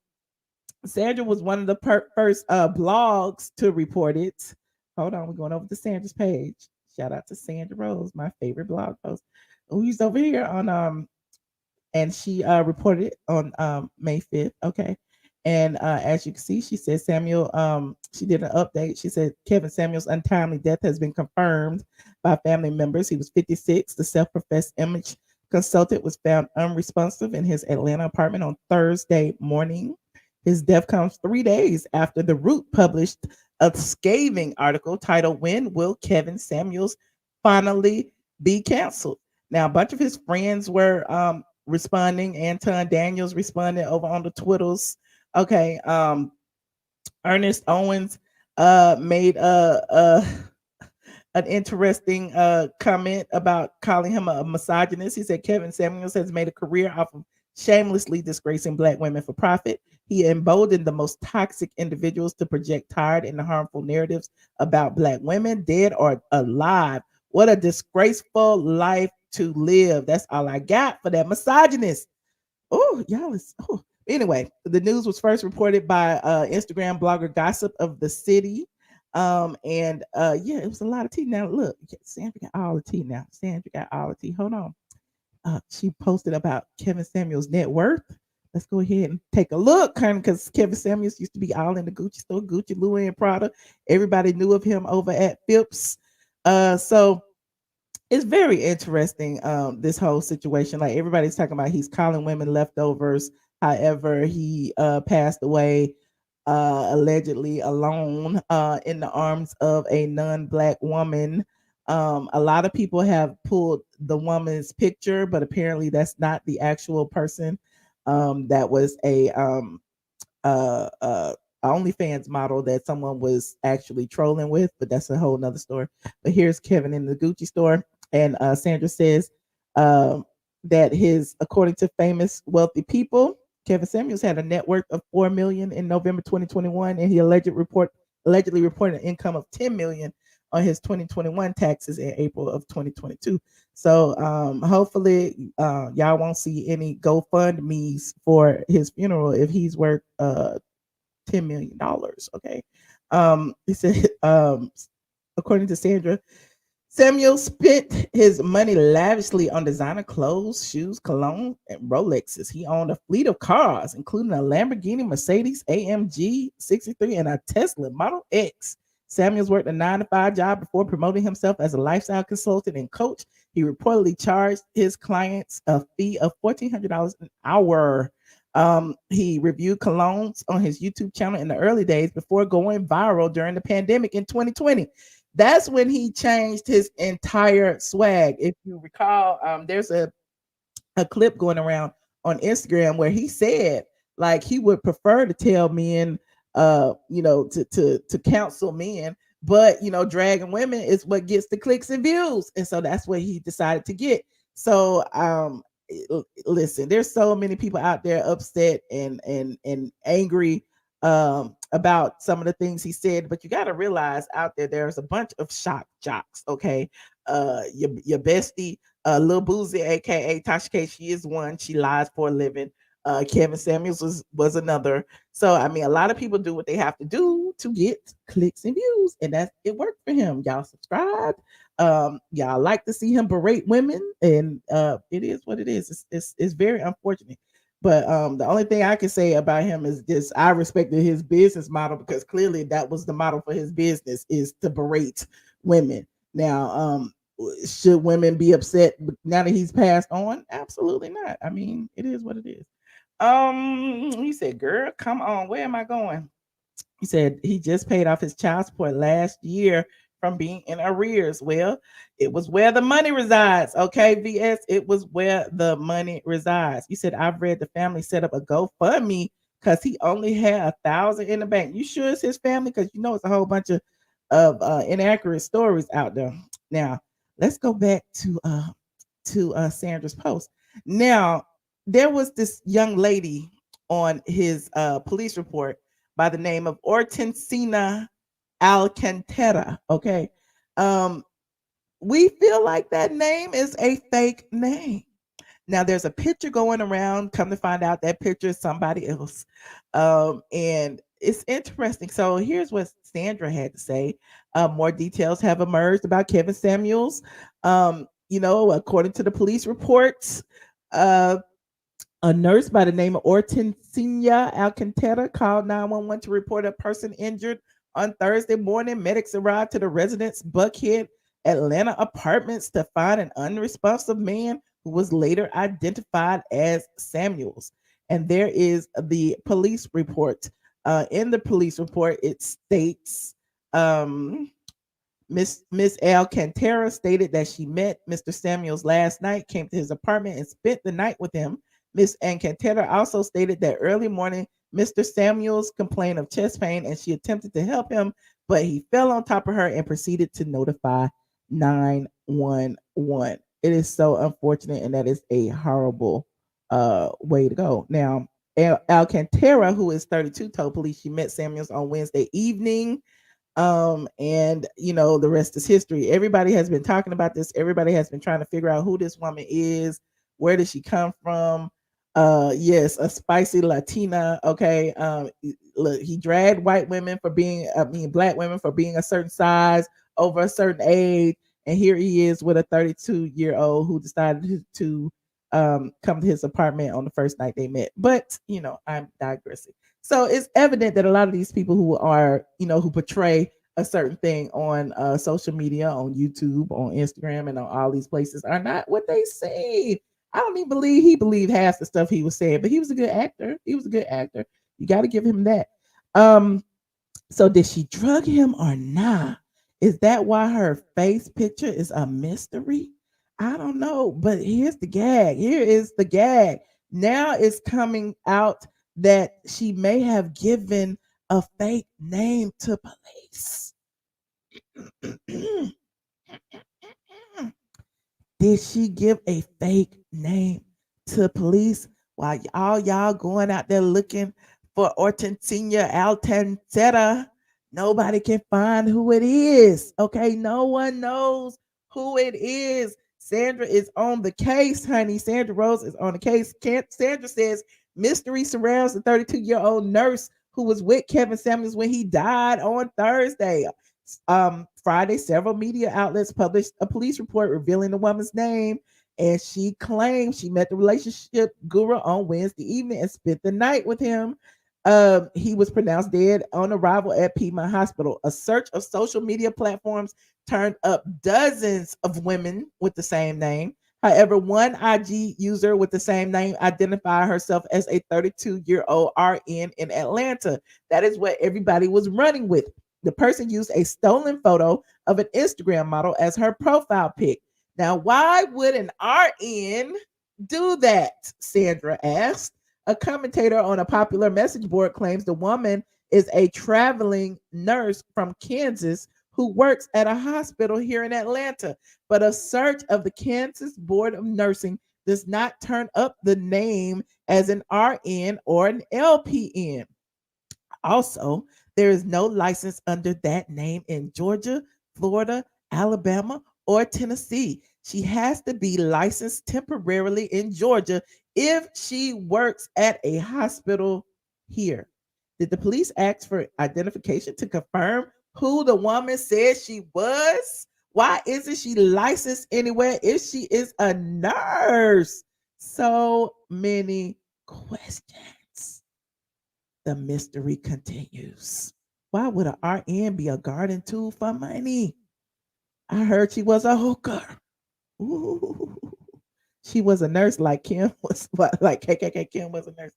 Sandra was one of the first blogs to report it. Hold on, we're going over to Sandra's page. Shout out to Sandra Rose, my favorite blog post. Who's over here on and she reported it on May 5th. Okay. And as you can see, she said she did an update. She said Kevin Samuels' untimely death has been confirmed by family members. He was 56. The self-professed image consultant was found unresponsive in his Atlanta apartment on Thursday morning. His death comes 3 days after the RHOP published a scathing article titled, "When Will Kevin Samuels Finally Be Canceled?" Now, a bunch of his friends were responding. Anton Daniels responded over on the Twitters. Okay. Ernest Owens made an interesting comment about calling him a misogynist. He said Kevin Samuels has made a career off of shamelessly disgracing black women for profit. He emboldened the most toxic individuals to project tired and harmful narratives about black women, dead or alive. What a disgraceful life to live. That's all I got for that misogynist. Oh, y'all is. Oh. Anyway, the news was first reported by Instagram blogger Gossip of the City. And yeah, it was a lot of tea. Now look, Sandra got all the tea now. Sandra got all the tea. Hold on. She posted about Kevin Samuels' net worth. Let's go ahead and take a look, kind of, because Kevin Samuels used to be all in the Gucci store, Gucci, Louis, and Prada. Everybody knew of him over at Phipps. So it's very interesting, this whole situation. Like everybody's talking about he's calling women leftovers. However, he passed away allegedly alone in the arms of a non-black woman. A lot of people have pulled the woman's picture, but apparently that's not the actual person. That was a OnlyFans model that someone was actually trolling with, but that's a whole nother story. But here's Kevin in the Gucci store, and Sandra says that according to famous wealthy people, Kevin Samuels had a net worth of $4 million in November 2021, and he allegedly reported an income of $10 million on his 2021 taxes in April of 2022. So hopefully y'all won't see any GoFundMe's for his funeral if he's worth $10 million. Okay. He said, according to Sandra, Samuel spent his money lavishly on designer clothes, shoes, cologne, and Rolexes. He owned a fleet of cars, including a Lamborghini, Mercedes, AMG 63, and a Tesla Model X. Samuels worked a 9 to 5 job before promoting himself as a lifestyle consultant and coach. He reportedly charged his clients a fee of $1,400 an hour. He reviewed colognes on his YouTube channel in the early days before going viral during the pandemic in 2020. That's when he changed his entire swag. If you recall, there's a clip going around on Instagram where he said like he would prefer to tell men to counsel men, but dragging women is what gets the clicks and views. And so that's what he decided to get. So listen, there's so many people out there upset and angry about some of the things he said, but you got to realize out there's a bunch of shock jocks, okay? Your bestie, Lil Boozy, aka Tasha K, she is one. She lies for a living. Kevin Samuels was another. So I mean, a lot of people do what they have to do to get clicks and views, and it worked for him. Y'all subscribe. Y'all like to see him berate women, and it is what it is. It's very unfortunate. But the only thing I can say about him is this: I respected his business model because clearly that was the model for his business, is to berate women. Now, should women be upset now that he's passed on? Absolutely not. I mean, it is what it is. He said, "Girl, come on, where am I going?" He said he just paid off his child support last year from being in arrears. Well, it was where the money resides. Okay, VS, it was where the money resides. You said, I've read the family set up a GoFundMe because he only had 1,000 in the bank. You sure it's his family? Because it's a whole bunch of inaccurate stories out there. Now, let's go back to Sandra's post. Now, there was this young lady on his police report by the name of Hortensina Alcantara. Okay. We feel like that name is a fake name. Now there's a picture going around. Come to find out that picture is somebody else. And it's interesting. So here's what Sandra had to say. More details have emerged about Kevin Samuels. According to the police reports, a nurse by the name of Hortensia Alcantara called 911 to report a person injured on Thursday morning. Medics arrived to the residence Buckhead Atlanta apartments to find an unresponsive man who was later identified as Samuels. And there is the police report. In the police report, it states Miss Alcantara stated that she met Mr. Samuels last night, came to his apartment, and spent the night with him. Miss Alcantara also stated that early morning, Mr. Samuels complained of chest pain and she attempted to help him, but he fell on top of her and proceeded to notify 911. It is so unfortunate, and that is a horrible way to go. Now, Alcantara, who is 32, told police she met Samuels on Wednesday evening. And the rest is history. Everybody has been talking about this. Everybody has been trying to figure out who this woman is. Where did she come from? Yes, a spicy Latina. Okay. Look, he dragged black women for being a certain size over a certain age. And here he is with a 32-year-old who decided to come to his apartment on the first night they met. But, I'm digressing. So it's evident that a lot of these people who are, who portray a certain thing on social media, on YouTube, on Instagram, and on all these places are not what they say. I don't even believe he believed half the stuff he was saying, but he was a good actor. You got to give him that. So did she drug him or not? Is that why her face picture is a mystery? I don't know, but here's the gag. Here is the gag. Now it's coming out that she may have given a fake name to police. Did she give a fake name to police while y'all going out there looking for Hortensia Alcantara? Nobody can find who it is. Okay, no one knows who it is. Sandra is on the case, honey. Sandra Rose is on the case. Sandra says mystery surrounds the 32-year-old nurse who was with Kevin Samuels when he died on Thursday. Friday, several media outlets published a police report revealing the woman's name, and she claimed she met the relationship guru on Wednesday evening and spent the night with him. He was pronounced dead on arrival at Piedmont Hospital. A search of social media platforms turned up dozens of women with the same name. However, one IG user with the same name identified herself as a 32-year-old RN in Atlanta. That is what everybody was running with. The person used a stolen photo of an Instagram model as her profile pic. Now, why would an RN do that? Sandra asked. A commentator on a popular message board claims the woman is a traveling nurse from Kansas who works at a hospital here in Atlanta. But a search of the Kansas Board of Nursing does not turn up the name as an RN or an LPN. Also, there is no license under that name in Georgia, Florida, Alabama, or Tennessee. She has to be licensed temporarily in Georgia if she works at a hospital here. Did the police ask for identification to confirm who the woman said she was? Why isn't she licensed anywhere if she is a nurse? So many questions. The mystery continues. Why would an RN be a garden tool for money? I heard she was a hooker. Ooh. She was a nurse like Kim was, like KKK Kim was a nurse.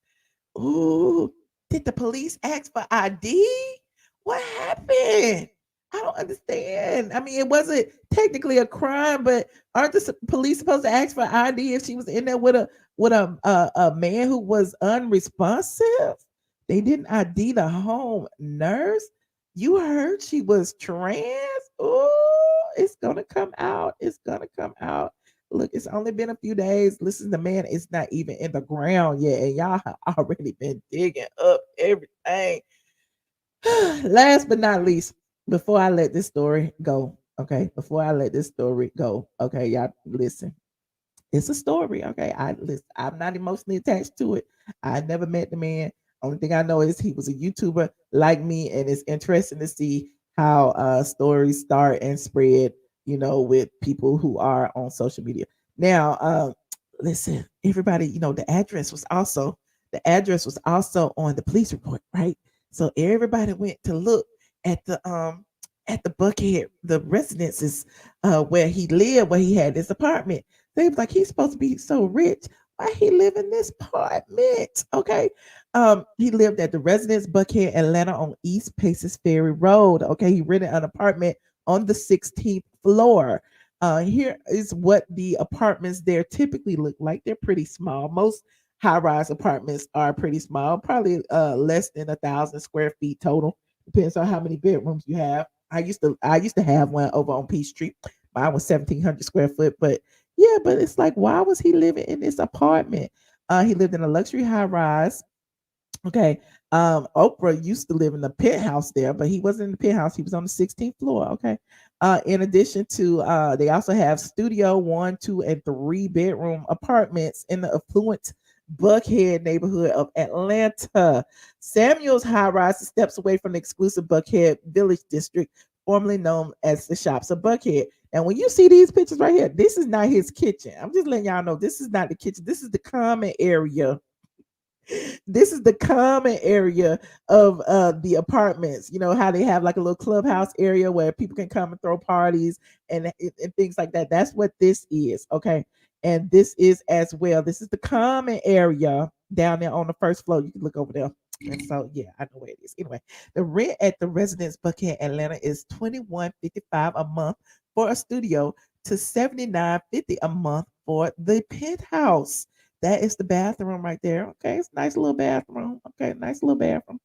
Ooh, did the police ask for ID? What happened? I don't understand. I mean, it wasn't technically a crime, but aren't the police supposed to ask for ID if she was in there with a man who was unresponsive? They didn't ID the home nurse. You heard she was trans. Ooh, it's gonna come out. It's gonna come out. Look, it's only been a few days. Listen, the man is not even in the ground yet, and y'all have already been digging up everything. Last but not least, before I let this story go, okay, before I let this story go, okay, y'all listen. It's a story, okay. I'm not emotionally attached to it. I never met the man. Only thing I know is he was a YouTuber like me, and it's interesting to see how stories start and spread, with people who are on social media. Now, listen, everybody, the address was also on the police report, right? So everybody went to look at the Buckhead, the residences where he lived, where he had this apartment. They was like, he's supposed to be so rich. Why he live in this apartment? Okay. He lived at the residence Buckhead, Atlanta on East Paces Ferry Road. Okay. He rented an apartment on the 16th floor. Here is what the apartments there typically look like. They're pretty small. Most high-rise apartments are pretty small, probably less than 1,000 square feet total. Depends on how many bedrooms you have. I used to have one over on Peachtree. Mine was 1,700 square foot, but yeah, but it's like, why was he living in this apartment? He lived in a luxury high rise. Okay. Oprah used to live in the penthouse there, but he wasn't in the penthouse. He was on the 16th floor. Okay. In addition to, they also have studio 1, 2, and 3 bedroom apartments in the affluent Buckhead neighborhood of Atlanta. Samuel's high rise is steps away from the exclusive Buckhead Village District, formerly known as the Shops of Buckhead. And when you see these pictures right here, this is not his kitchen. I'm just letting y'all know this is not the kitchen. This is the common area. This is the common area of the apartments. You know how they have like a little clubhouse area where people can come and throw parties and things like that. That's what this is. Okay. And this is as well. This is the common area down there on the first floor. You can look over there. And so yeah, I know where it is. Anyway, the rent at the Residence Buckhead Atlanta is $21.55 a month for a studio to $79.50 a month for the penthouse. That is the bathroom right there. Okay, it's a nice little bathroom. Okay, nice little bathroom.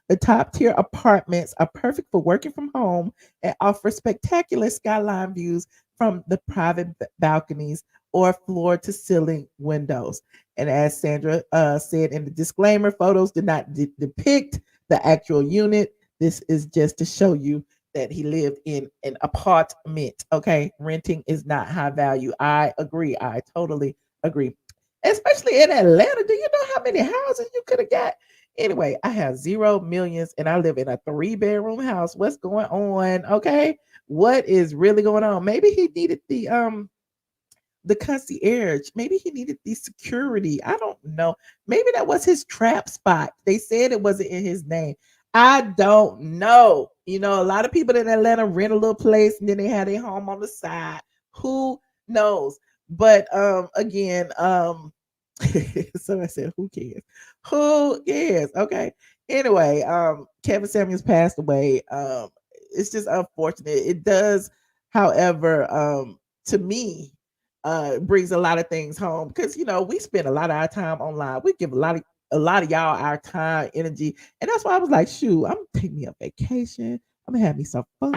The top tier apartments are perfect for working from home and offer spectacular skyline views from the private balconies or floor to ceiling windows. And as Sandra said in the disclaimer, photos did not depict the actual unit. This is just to show you that he lived in an apartment. Okay, renting is not high value. I agree. I totally agree. Especially in Atlanta. Do you know how many houses you could have got? Anyway, I have 0 millions and I live in a 3 bedroom house. What's going on? Okay. What is really going on? Maybe he needed the the concierge. Maybe he needed the security. I don't know. Maybe that was his trap spot. They said it wasn't in his name. I don't know. A lot of people in Atlanta rent a little place and then they have their home on the side. Who knows? But again, so I said, who cares? Who cares? Okay. Anyway, Kevin Samuels passed away. It's just unfortunate. It does, however, to me, brings a lot of things home because we spend a lot of our time online. We give a lot of y'all our time, energy, and that's why I was like, shoot, I'm gonna take me a vacation. I'm gonna have me some fun.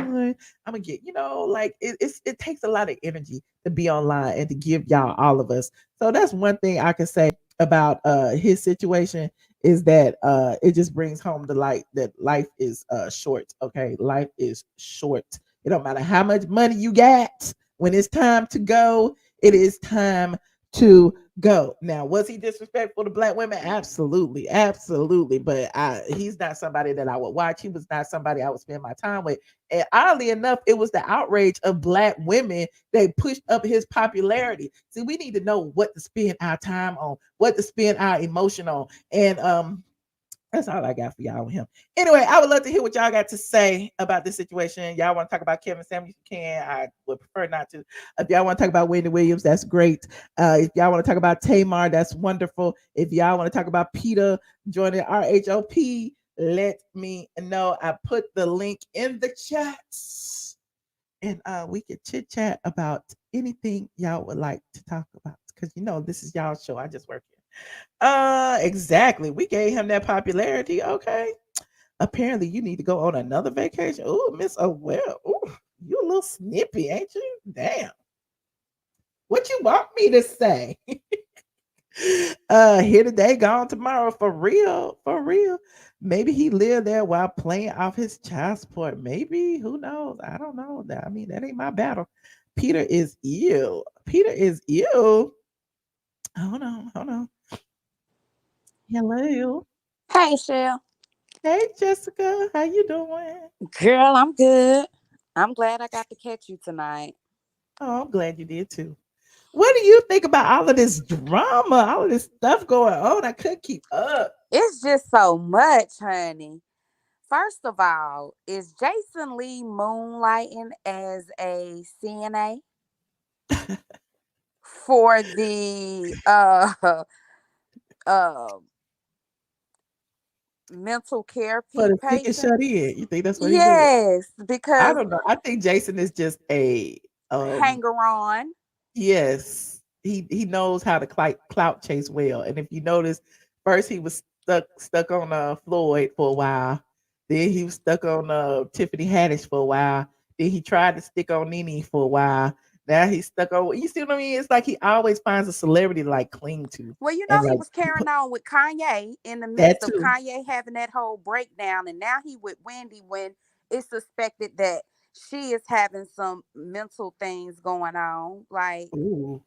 I'm gonna get, like it takes a lot of energy to be online and to give y'all all of us. So that's one thing I can say about his situation is that it just brings home the light that life is short. Okay, life is short. It don't matter how much money you got. When it's time to go, it is time to go. Now, was he disrespectful to black women? Absolutely, absolutely. But he's not somebody that I would watch. He was not somebody I would spend my time with. And oddly enough, it was the outrage of black women that pushed up his popularity. See, we need to know what to spend our time on, what to spend our emotion on. And that's all I got for y'all with him. Anyway, I would love to hear what y'all got to say about this situation. Y'all want to talk about Kevin Samuels? You can. I would prefer not to. If y'all want to talk about Wendy Williams, that's great. If y'all want to talk about Tamar, that's wonderful. If y'all want to talk about Peter joining RHOP, let me know. I put the link in the chats, and we can chit chat about anything y'all would like to talk about because this is y'all show. I just work here. Exactly. We gave him that popularity. Okay. Apparently, you need to go on another vacation. Oh, Miss Oh well. Oh, you a little snippy, ain't you? Damn. What you want me to say? Here today, gone tomorrow. For real. For real. Maybe he lived there while playing off his child support. Maybe. Who knows? I don't know. I mean, that ain't my battle. Peter is ill. Peter is ill. Hold on. Hold on. Hello. Hey, Shell. Hey Jessica, how you doing? Girl, I'm good. I'm glad I got to catch you tonight. Oh, I'm glad you did too. What do you think about all of this drama, all of this stuff going on? I couldn't keep up. It's just so much, honey. First of all, is Jason Lee moonlighting as a CNA for the uh mental care For the sick and patient? shut in. You think that's what he doing? Yes, I because don't know. I think Jason is just a hanger on. yes. He knows how to clout chase well. And if you notice, first he was stuck on Floyd for a while. Then he was stuck on Tiffany Haddish for a while. Then he tried to stick on Nene for a while. Now he's stuck on. You see what I mean? It's like he always finds a celebrity to like cling to, Well, and he like was carrying on with Kanye in the that midst of too. Kanye having that whole breakdown. And now he with Wendy when it's suspected that she is having some mental things going on. Like, Ooh.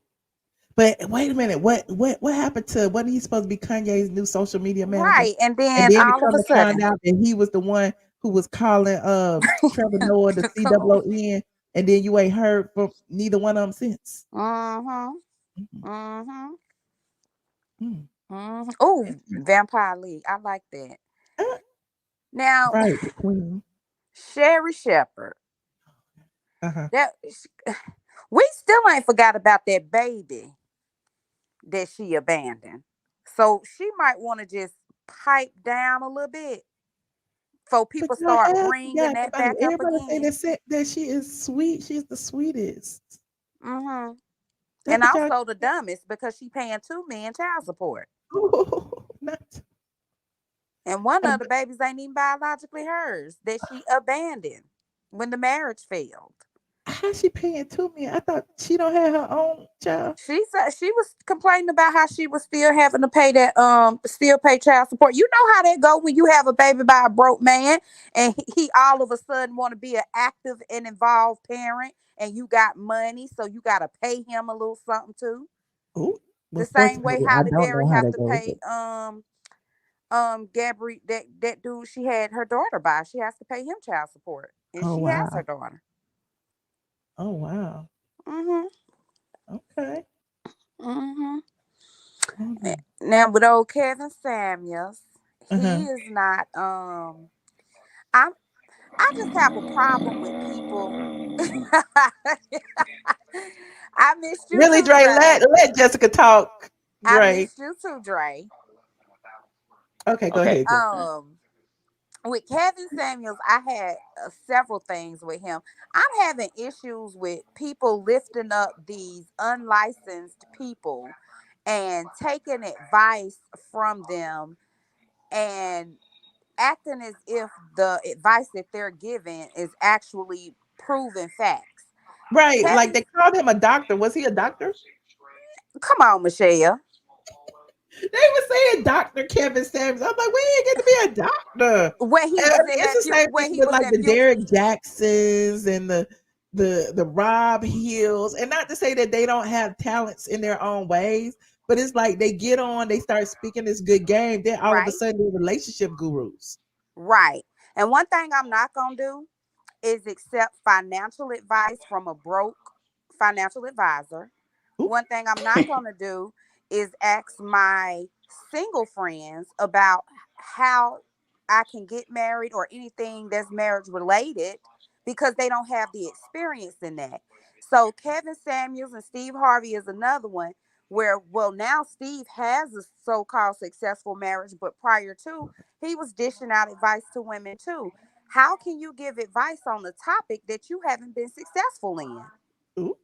But wait a minute, what happened to wasn't he supposed to be Kanye's new social media manager? right. And And then then to all of come a to find sudden, out that he was the one who was calling Trevor Noah the COON, and then you ain't heard from neither one of them since. mm-hmm, Mhm. mm-hmm, Mm. mm-hmm. Oh, Interesting. Vampire League. I like that. Uh, Now, right, the queen. Sherry Shepherd. Uh-huh. That we still ain't forgot about that baby that she abandoned. So she might want to just pipe down a little bit before But people y'all start have bringing forgot that about it. back up Everybody say again. that she is sweet. She's the sweetest. Hmm. That's And what y'all also the dumbest because she paying 2 men child support. not And one uh, of the babies ain't even biologically hers that she abandoned when the marriage failed. how's she paying 2 million? I thought she don't have her own child. She said she was complaining about how she was still having to pay that still pay child support. You know how that go when you have a baby by a broke man and he all of a sudden want to be an active and involved parent and you got money so you got to pay him a little something too. Oh, The well, same way fortunately, I Halle don't Berry know how have that to goes. pay Gabri that dude she had her daughter by. She has to pay him child support and Oh she has her wow. daughter. Oh wow. Mhm. Okay. Mm-hmm. Mhm. Now with old Kevin Samuels, he Uh-huh. is not. I just have a problem with people. I missed you Really, too, Dre, Dre. let Jessica talk, I Dre. missed you too, Dre. Okay, go Okay. ahead, Jessica. With Kevin Samuels, I had several things with him. I'm having issues with people lifting up these unlicensed people and taking advice from them and acting as if the advice that they're giving is actually proven facts. Right, like Kevin, they called him a doctor. Was he a doctor? come on, Michelle. They were saying Dr. Kevin Samuels. I'm like, we ain't get to be a doctor. When he And I was mean, in it's that the same when thing he with was like in the Derek Jacksons and the Rob Hills. And not to say that they don't have talents in their own ways, but it's like they get on, they start speaking this good game, then all of a right, sudden they're relationship gurus. right. And one thing I'm not gonna do is accept financial advice from a broke financial advisor. Ooh, One thing I'm not going to do is ask my single friends about how I can get married or anything that's marriage related because they don't have the experience in that. So Kevin Samuels and Steve Harvey is another one where, well, now Steve has a so-called successful marriage, but prior to, he was dishing out advice to women too. How can you give advice on a topic that you haven't been successful in? ooh,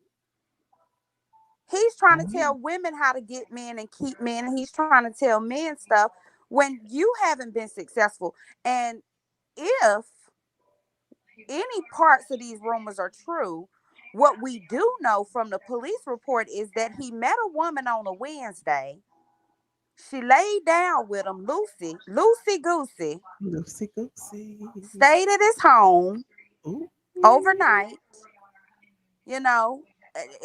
He's trying to mm, tell women how to get men and keep men, and he's trying to tell men stuff when you haven't been successful. And if any parts of these rumors are true, what we do know from the police report is that he met a woman on a Wednesday. She laid down with him, Lucy Goosey, Loosey goosey. stayed at his home Ooh, overnight, you know,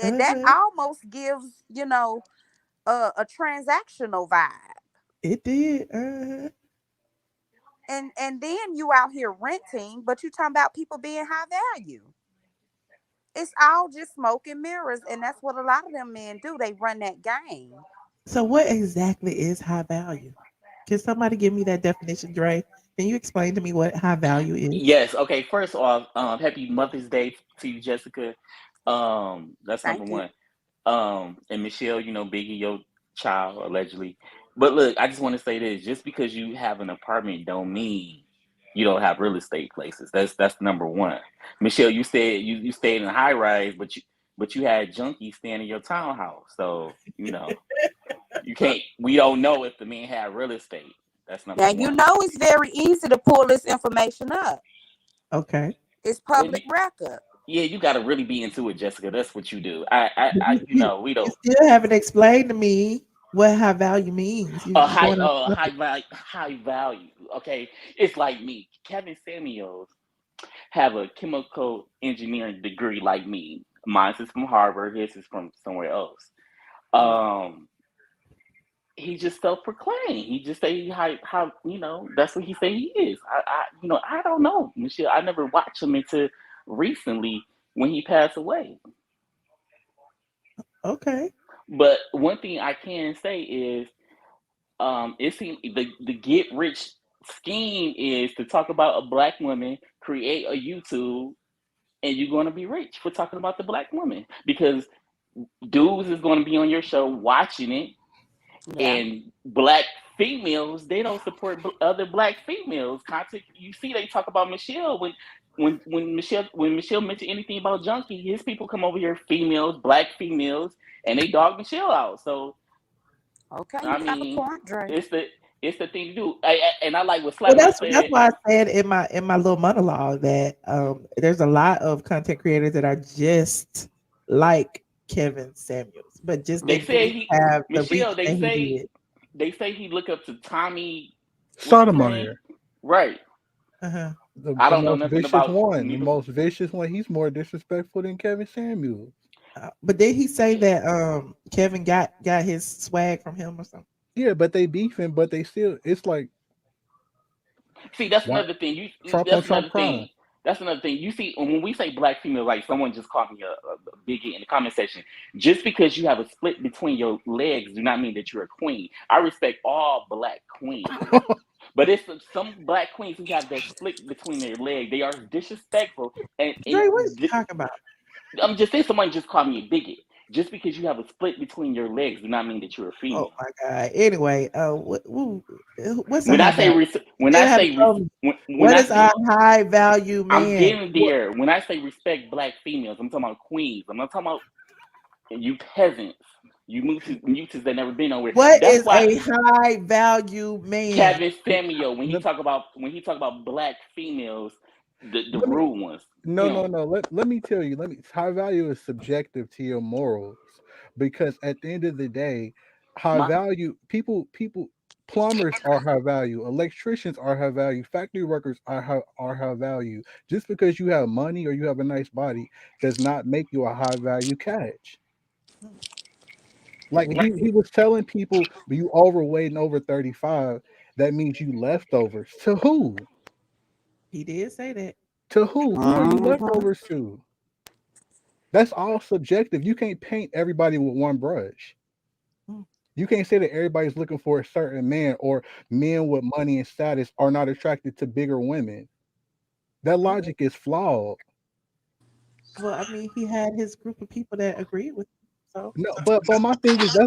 and that uh-huh. almost gives, a transactional vibe. It did. Uh-huh. And then you out here renting, but you talking about people being high value. It's all just smoke and mirrors, and that's what a lot of them men do. They run that game. So what exactly is high value? Can somebody give me that definition, Dre? Can you explain to me what high value is? Yes. Okay. First off, happy Mother's Day to you, Jessica. That's number Thank you. one. And Michelle, Biggie, your child allegedly. But look, I just want to say this: just because you have an apartment, don't mean you don't have real estate places. That's number one. Michelle, you said you stayed in a high rise, but you had junkies staying in your townhouse. So you can't. We don't know if the man had real estate. That's number Now you one. know it's very easy to pull this information up. Okay. It's Well, public record. yeah, you got to really be into it, Jessica. That's what you do. But We you don't. still haven't explained to me what high value means. A You going off high topic. value, high value. Okay, it's like me. Kevin Samuels have a chemical engineering degree like me. Mine is from Harvard. His is from somewhere else. Right. Um, he just self-proclaimed. He just say how that's what he say he is. I don't know, Michelle. I never watched him until recently when he passed away. Okay. But one thing I can say is, it seems the get rich scheme is to talk about a black woman, create a YouTube, and you're going to be rich for talking about the black woman because dudes is going to be on your show watching it, Yeah. and black females they don't support other black females. Content you see, they talk about Michelle when Michelle mentioned anything about junkie, his people come over here, females, black females, and they dog Michelle out. So Okay, I you got a mean, point, Dre. it's the thing to do. And I like what Well, Slapper that's said. why I said in my little monologue that there's a lot of content creators that are just like Kevin Samuels, but just they They say didn't he have the Michelle. reach that he did. They say he look up to Tommy. What's his name? Sotomayor, Right. Uh-huh. I the don't know most nothing vicious about one, the neither. most vicious one. He's more disrespectful than Kevin Samuels. But did he say that Kevin got his swag from him or something? Yeah, but they beefing, but they still. It's like See, that's why another thing. Trump on That's Trump another thing. crime. That's another thing. You see, when we say black female, like someone just called me a biggie in the comment section. Just because you have a split between your legs, do not mean that you're a queen. I respect all black queens, but it's some black queens who have that split between their legs. They are disrespectful, and Dre, what is you talking about? I'm just saying. Someone just called me a bigot. Just because you have a split between your legs, do not mean that you're a female. Oh my God. Anyway, what's When a I high say value? What is a high value I'm man? getting there. When I say respect black females, I'm talking about queens. I'm not talking about you peasants, you mutas that never been nowhere. What That's is why a high value man? Kevin Samuel, when he talk about black females, the rude ones. No. Let me tell you. High value is subjective to your morals, because at the end of the day, high value people. Plumbers are high value. Electricians are high value. Factory workers are high value. Just because you have money or you have a nice body does not make you a high value catch. Like he was telling people, but you overweight and over 35, that means you leftovers. To who? He did say that. To who? Who are you Mhm. leftovers to? That's all subjective. You can't paint everybody with one brush. You can't say that everybody's looking for a certain man, or men with money and status are not attracted to bigger women. That logic is flawed. Well, I mean, he had his group of people that agreed with him. So No, but my thing is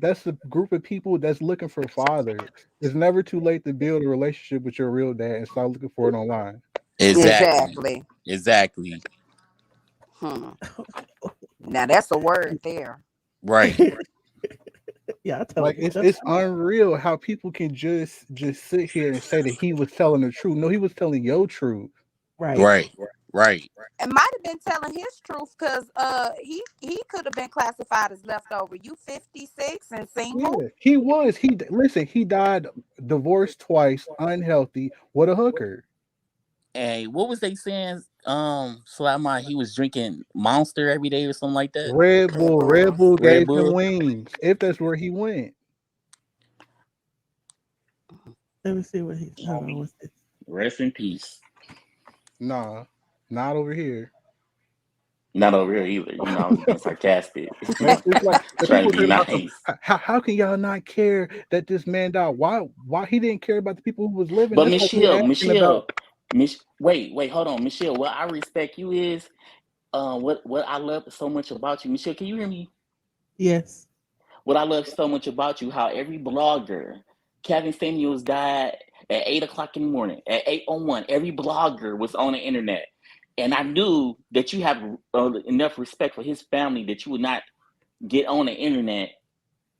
that's a group of people that's looking for fathers. It's never too late to build a relationship with your real dad and start looking for it online. Exactly. Exactly. Now that's a word there. Right. yeah, I tell Like him. it's unreal how people can just sit here and say that he was telling the truth. No, he was telling your truth. Right. It might have been telling his truth, because he could have been classified as leftover. You 56 and single. Yeah, he was. He died divorced twice, unhealthy, with a hooker. Hey, what was they saying? Slap he was drinking Monster every day or something like that. Red Bull Red gave him Bull. wings. If that's where he went. Let me see what he's. Hold on, what's this? Rest in peace. Nah, not over here. Not over here either. You know, I was being sarcastic. It's like the Trying people to be talking about nice. how can y'all not care that this man died? Why he didn't care about the people who was living? But That's like me asking about. wait, hold on, Michelle. What I respect you is, what I love so much about you, Michelle. Can you hear me? Yes. What I love so much about you, how every blogger, Kevin Samuels died at 8 o'clock in the morning, at 8:01. Every blogger was on the internet, and I knew that you have enough respect for his family that you would not get on the internet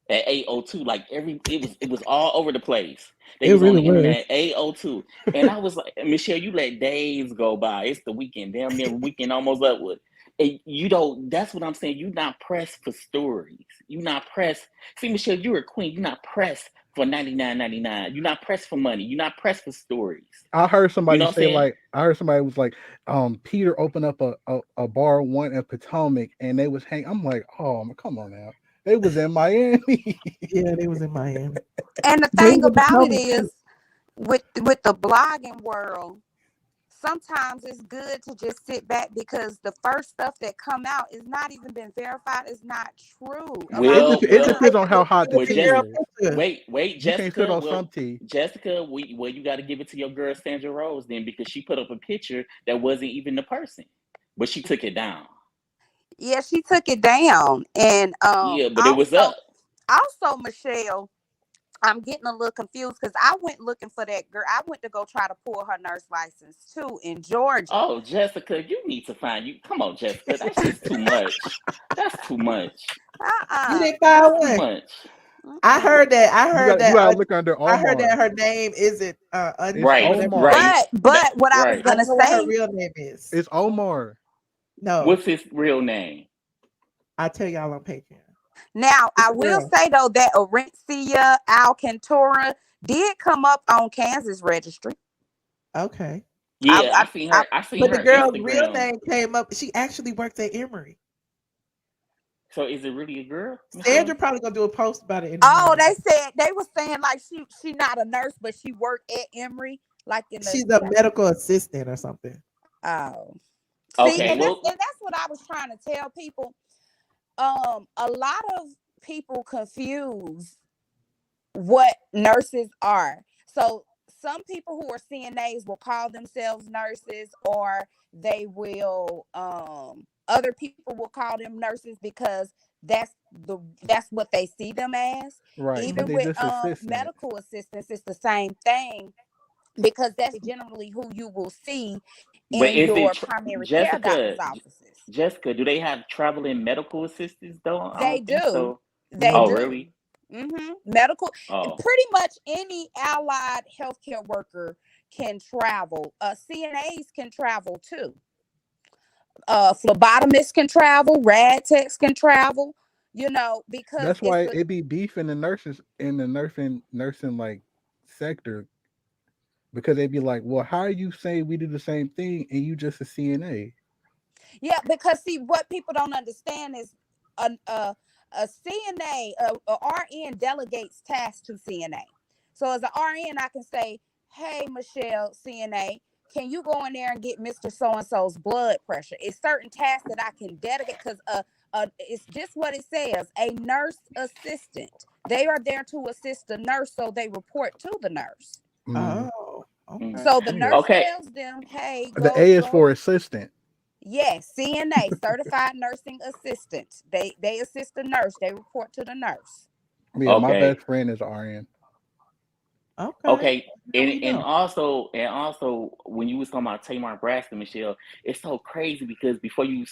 at 8:02. Like it was all over the place. They It was on really the internet was. at 8:02, and I was like, Michelle, you let days go by. It's the weekend, damn near weekend almost up with. And you don't. That's what I'm saying. You're not pressed for stories. You're not pressed. See, Michelle, you're a queen. You're not pressed for $99.99. You're not pressed for money. You're not pressed for stories. I heard You know somebody what I'm say, saying? like, I heard somebody was like, Peter opened up a bar one in Potomac and they was hanging. I'm like, oh, come on now. They was in Miami. Yeah, they was in Miami. And the They thing was in about it Potomac, too. is, with the blogging world, sometimes it's good to just sit back, because the first stuff that come out is not even been verified. It's not true. It depends on how hot the Well, tea Jessica, is. wait, You can't sit Jessica. on Well, some tea. Jessica, you got to give it to your girl Sandra Rose then, because she put up a picture that wasn't even the person, but she took it down. Yeah, she took it down, and Yeah, but it was up. Also, Michelle, I'm getting a little confused, because I went looking for that girl. I went to go try to pull her nurse license too in Georgia. Oh, Jessica, you need to find you. Come on, Jessica, that's just too much. That's too much. You didn't find Too one. much. I heard that. You gotta look under Omar. I heard that her name isn't Right, Omar. But what I was gonna I know what her say, real name is. It's Omar. No. What's his real name? I'll tell y'all on Patreon. now I will say though that Orencia Alcantora did come up on Kansas registry. Okay. Yeah, I seen her. I seen but her the girl's Instagram. real name came up. She actually works at Emory. So is it really a girl? Sandra probably gonna do a post about it. They were saying like she not a nurse, but she worked at Emory, like in the. She's a medical assistant or something. Oh. See, Okay, and that's well, what I was trying to tell people. A lot of people confuse what nurses are. So some people who are CNAs will call themselves nurses, or they will other people will call them nurses because that's what they see them as. Right, but Even they with just assistant. medical assistants, it's the same thing because that's generally who you will see but in is it your primary care doctor's Jessica? offices. Jessica, do they have traveling medical assistants though? I They don't think do. so. They Oh, Mm-hmm. do. really? Medical, Oh, pretty much any allied healthcare worker can travel. CNAs can travel too. Phlebotomists can travel. Rad techs can travel. Because That's it's why a it be beef in the nurses in the nursing like sector because they be like, well, how you say we do the same thing and you just a CNA? Yeah, because see, what people don't understand is a CNA, a RN delegates tasks to CNA. So as an RN, I can say, "Hey, Michelle, CNA, can you go in there and get Mister So and So's blood pressure?" It's certain tasks that I can delegate because it's just what it says: a nurse assistant. They are there to assist the nurse, so they report to the nurse. Mm. Oh, mm. okay. So the Yeah. nurse Okay. tells them, "Hey, The go A is go." for assistant. Yes, CNA, certified nursing assistant. They assist the nurse. They report to the nurse. Yeah, my best Okay. friend is RN. Okay. Okay. Now we And know. also when you was talking about Tamar Braxton, Michelle, it's so crazy because before you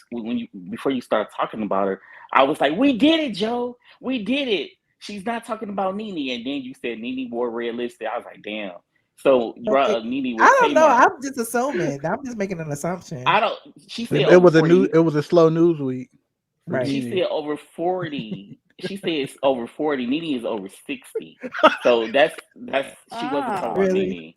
start talking about her, I was like, we did it, Joe. We did it. She's not talking about Nene, and then you said Nene wore red lipstick. I was like, damn. So you brought Okay. up Nene I with don't know. Tamar. I'm just assuming. I'm just making an assumption. I don't. She It, said it over was a new. 40. It was a slow news week for Right. She Nene. said over 40. She said it's over 40. Nene is over 60. So that's she wasn't talking Ah, about Really? Nene.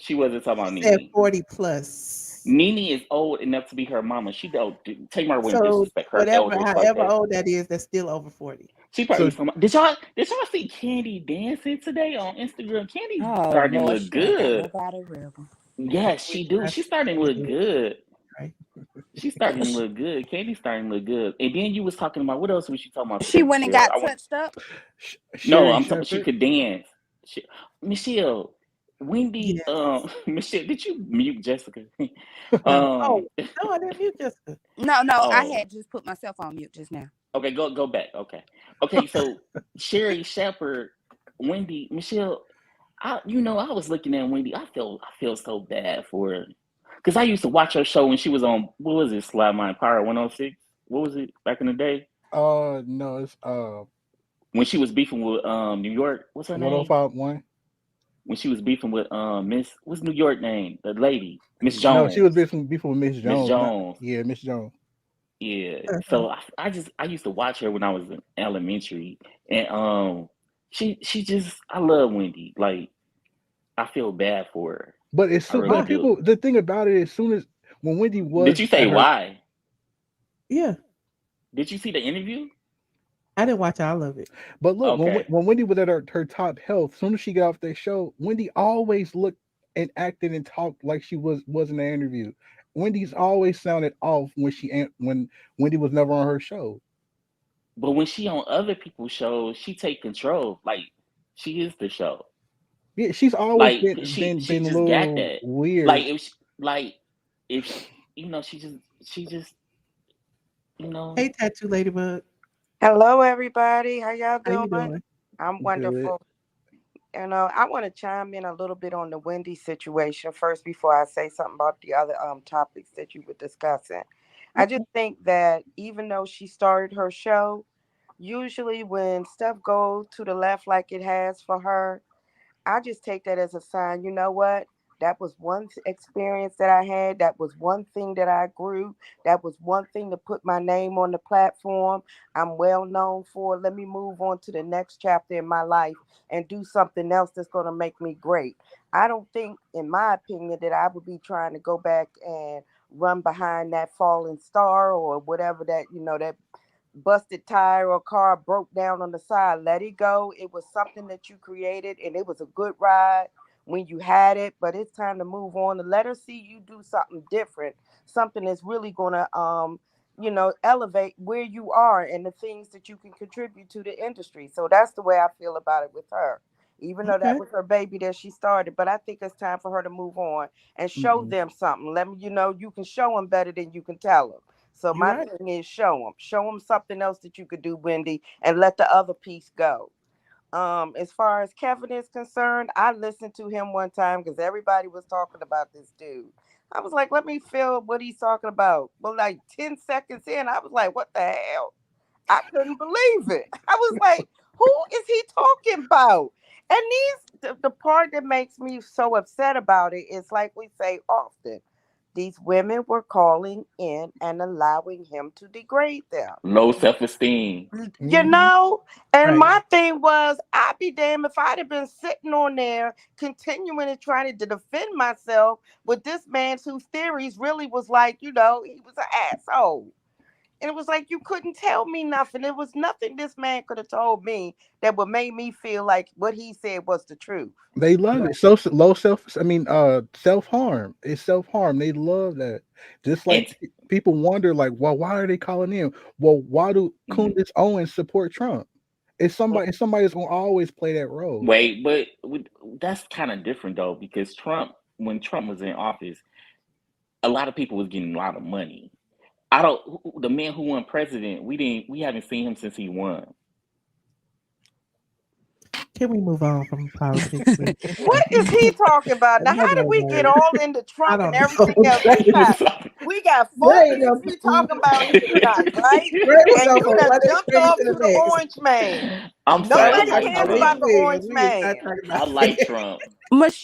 She wasn't talking She about said Nene. 40 plus. Nene is old enough to be her mama. She don't Tamar wouldn't So disrespect her whatever, elders like however that. old that is, that's still over 40. She probably So was talking about, did y'all see Candy dancing today on Instagram? Candy's oh starting to Lord, look she ain't got good. nobody real. Yes, We she do. I She's see starting to she look did, good. right? She's starting to look good. Candy's starting to look good. And then you was talking about what else was you talking about She today, went and Michelle? got I want touched up. no, Sherry I'm talking. She Shepherd. could dance. Michelle, Wendy, Yes. Michelle, did you mute Jessica? No. Oh, um, no, I didn't mute Jessica. No, I oh, had just put myself on mute just now. okay, go back. Okay. So Sherry Shepherd, Wendy, Michelle, I was looking at Wendy. I feel so bad for her because I used to watch her show when she was on what was it, Slap My Power 106. What was it back in the day No, it's when she was beefing with New York? What's her name? 1051. When she was beefing with Miss what's New York name? The lady, Miss No, she was Jones. before Miss Miss Jones. Not Jones. yeah, Miss Jones. Yeah. Uh-huh. So I used to watch her when I was in elementary, and she just I love Wendy. Like I feel bad for her. But as I soon, really but Why? do. people, the thing about it, as soon as when Wendy Did was you say at her, why? Yeah. Did you see the interview? I didn't watch all of it. but look, Okay. when Wendy was at her top health, as soon as she got off that show, Wendy always looked and acted and talked like she was in the interview. Wendy's always sounded off when when Wendy was never on her show. But when she on other people's shows, she take control. Like she is the show. Yeah, she's always Like been she been she been a just got little that. Like weird. if she just Hey, Tattoo Ladybug. Hello, everybody. How y'all How you doing? doing? I'm Good. wonderful. I want to chime in a little bit on the Wendy situation first before I say something about the other topics that you were discussing. I just Okay. think that even though she started her show, usually when stuff goes to the left like it has for her, I just take that as a sign. You know what? That was one experience that I had. That was one thing that I grew. That was one thing to put my name on the platform. I'm well known for. Let me move on to the next chapter in my life and do something else that's going to make me great. I don't think, in my opinion, that I would be trying to go back and run behind that falling star or whatever that, that busted tire or car broke down on the side. Let it go. It was something that you created and it was a good ride. when you had it, but it's time to move on and let her see you do something different, something that's really gonna elevate where you are and the things that you can contribute to the industry. So that's the way I feel about it with her. Even though that Okay. was her baby that she started, but I think it's time for her to move on and show them something. Let me, you can show them better than you can tell them. So You're my right. thing is show them something else that you could do, Wendy, and let the other piece go. As far as Kevin is concerned, I listened to him one time because everybody was talking about this dude. I was like, let me feel what he's talking about. But like 10 seconds in, I was like, what the hell? I couldn't believe it. I was like, who is he talking about? And the part that makes me so upset about it is like we say often, these women were calling in and allowing him to degrade them. Low self-esteem. Mhm. And Right. my thing was, I'd be damned if I'd have been sitting on there continuing and trying to defend myself with this man whose theories really was like, he was an asshole. And it was like you couldn't tell me nothing. There was nothing this man could have told me that would make me feel like what he said was the truth. They love Right. it. So low self. I mean, self harm. It's self harm. They love that. Just And like people wonder, like, well, why are they calling in? Well, why do mhm. Candace Owens support Trump? It's somebody that's gonna always play that role. Wait, but that's kind of different though, because when Trump was in office, a lot of people was getting a lot of money. I don't. The man who won president, we haven't seen him since he won. Can we move on from politics, please? What is he talking about? Now, how did Another we get word. all into I Trump and don't everything know. else? He was We got four There ain't things no. we talking about here tonight, right? Great will And go you from done one jumped extreme off to to the the next. orange man. I'm No, sorry. I we're Nobody talking like cares about Trump. Wendy about the Williams. orange We is not man. talking I about like Trump.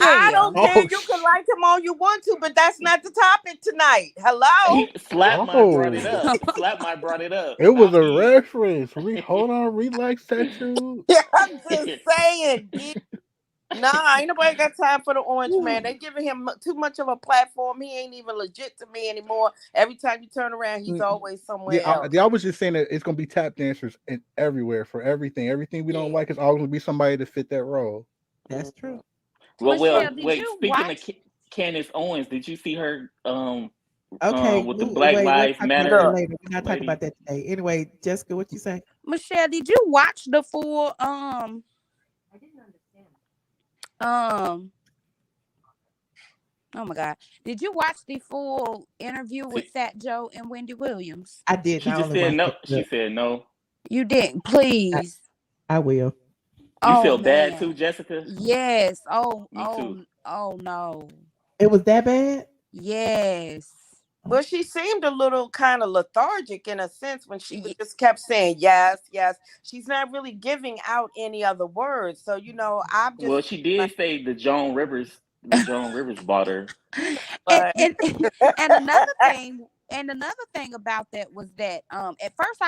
I Michelle. don't care. Oh, You can like him all you want to, but that's not the topic tonight. Hello? He Slapmine brought it oh, up. Slapmine brought it up, it was not a me. reference. Hold on, relax, tattoo. Yeah, I'm just saying. Nah, ain't nobody got time for the orange man. They giving him too much of a platform. He ain't even legit to me anymore. Every time you turn around, he's always Yeah, somewhere else. I was just saying that it's gonna be tap dancers in everywhere for everything. Everything we don't Yeah. like is always gonna be somebody to fit that role. That's true. Mhm. Well, Michelle, did wait. you Speaking of watch? Candace Owens, did you see her Okay, with the Black wait, we'll Lives talk about that Matter Look, later. We're not talking about lady? that today. Anyway, Jessica, what you say? Michelle, did you watch the full um oh my god. Did you watch the full interview with See, Fat Joe and Wendy Williams? I didn't. she I just only said watched no. the She clip. said no. You didn't, I, please. I will. You Oh feel bad too, man. Jessica? Yes. Me too. Oh no. It was that bad? Yes. but she seemed a little kind of lethargic in a sense when she Y- just kept saying yes, yes. She's not really giving out any other words. So, I'm Well, just she like, did say the Joan Rivers when Joan Rivers bought her. and, but and and another thing about that was that at first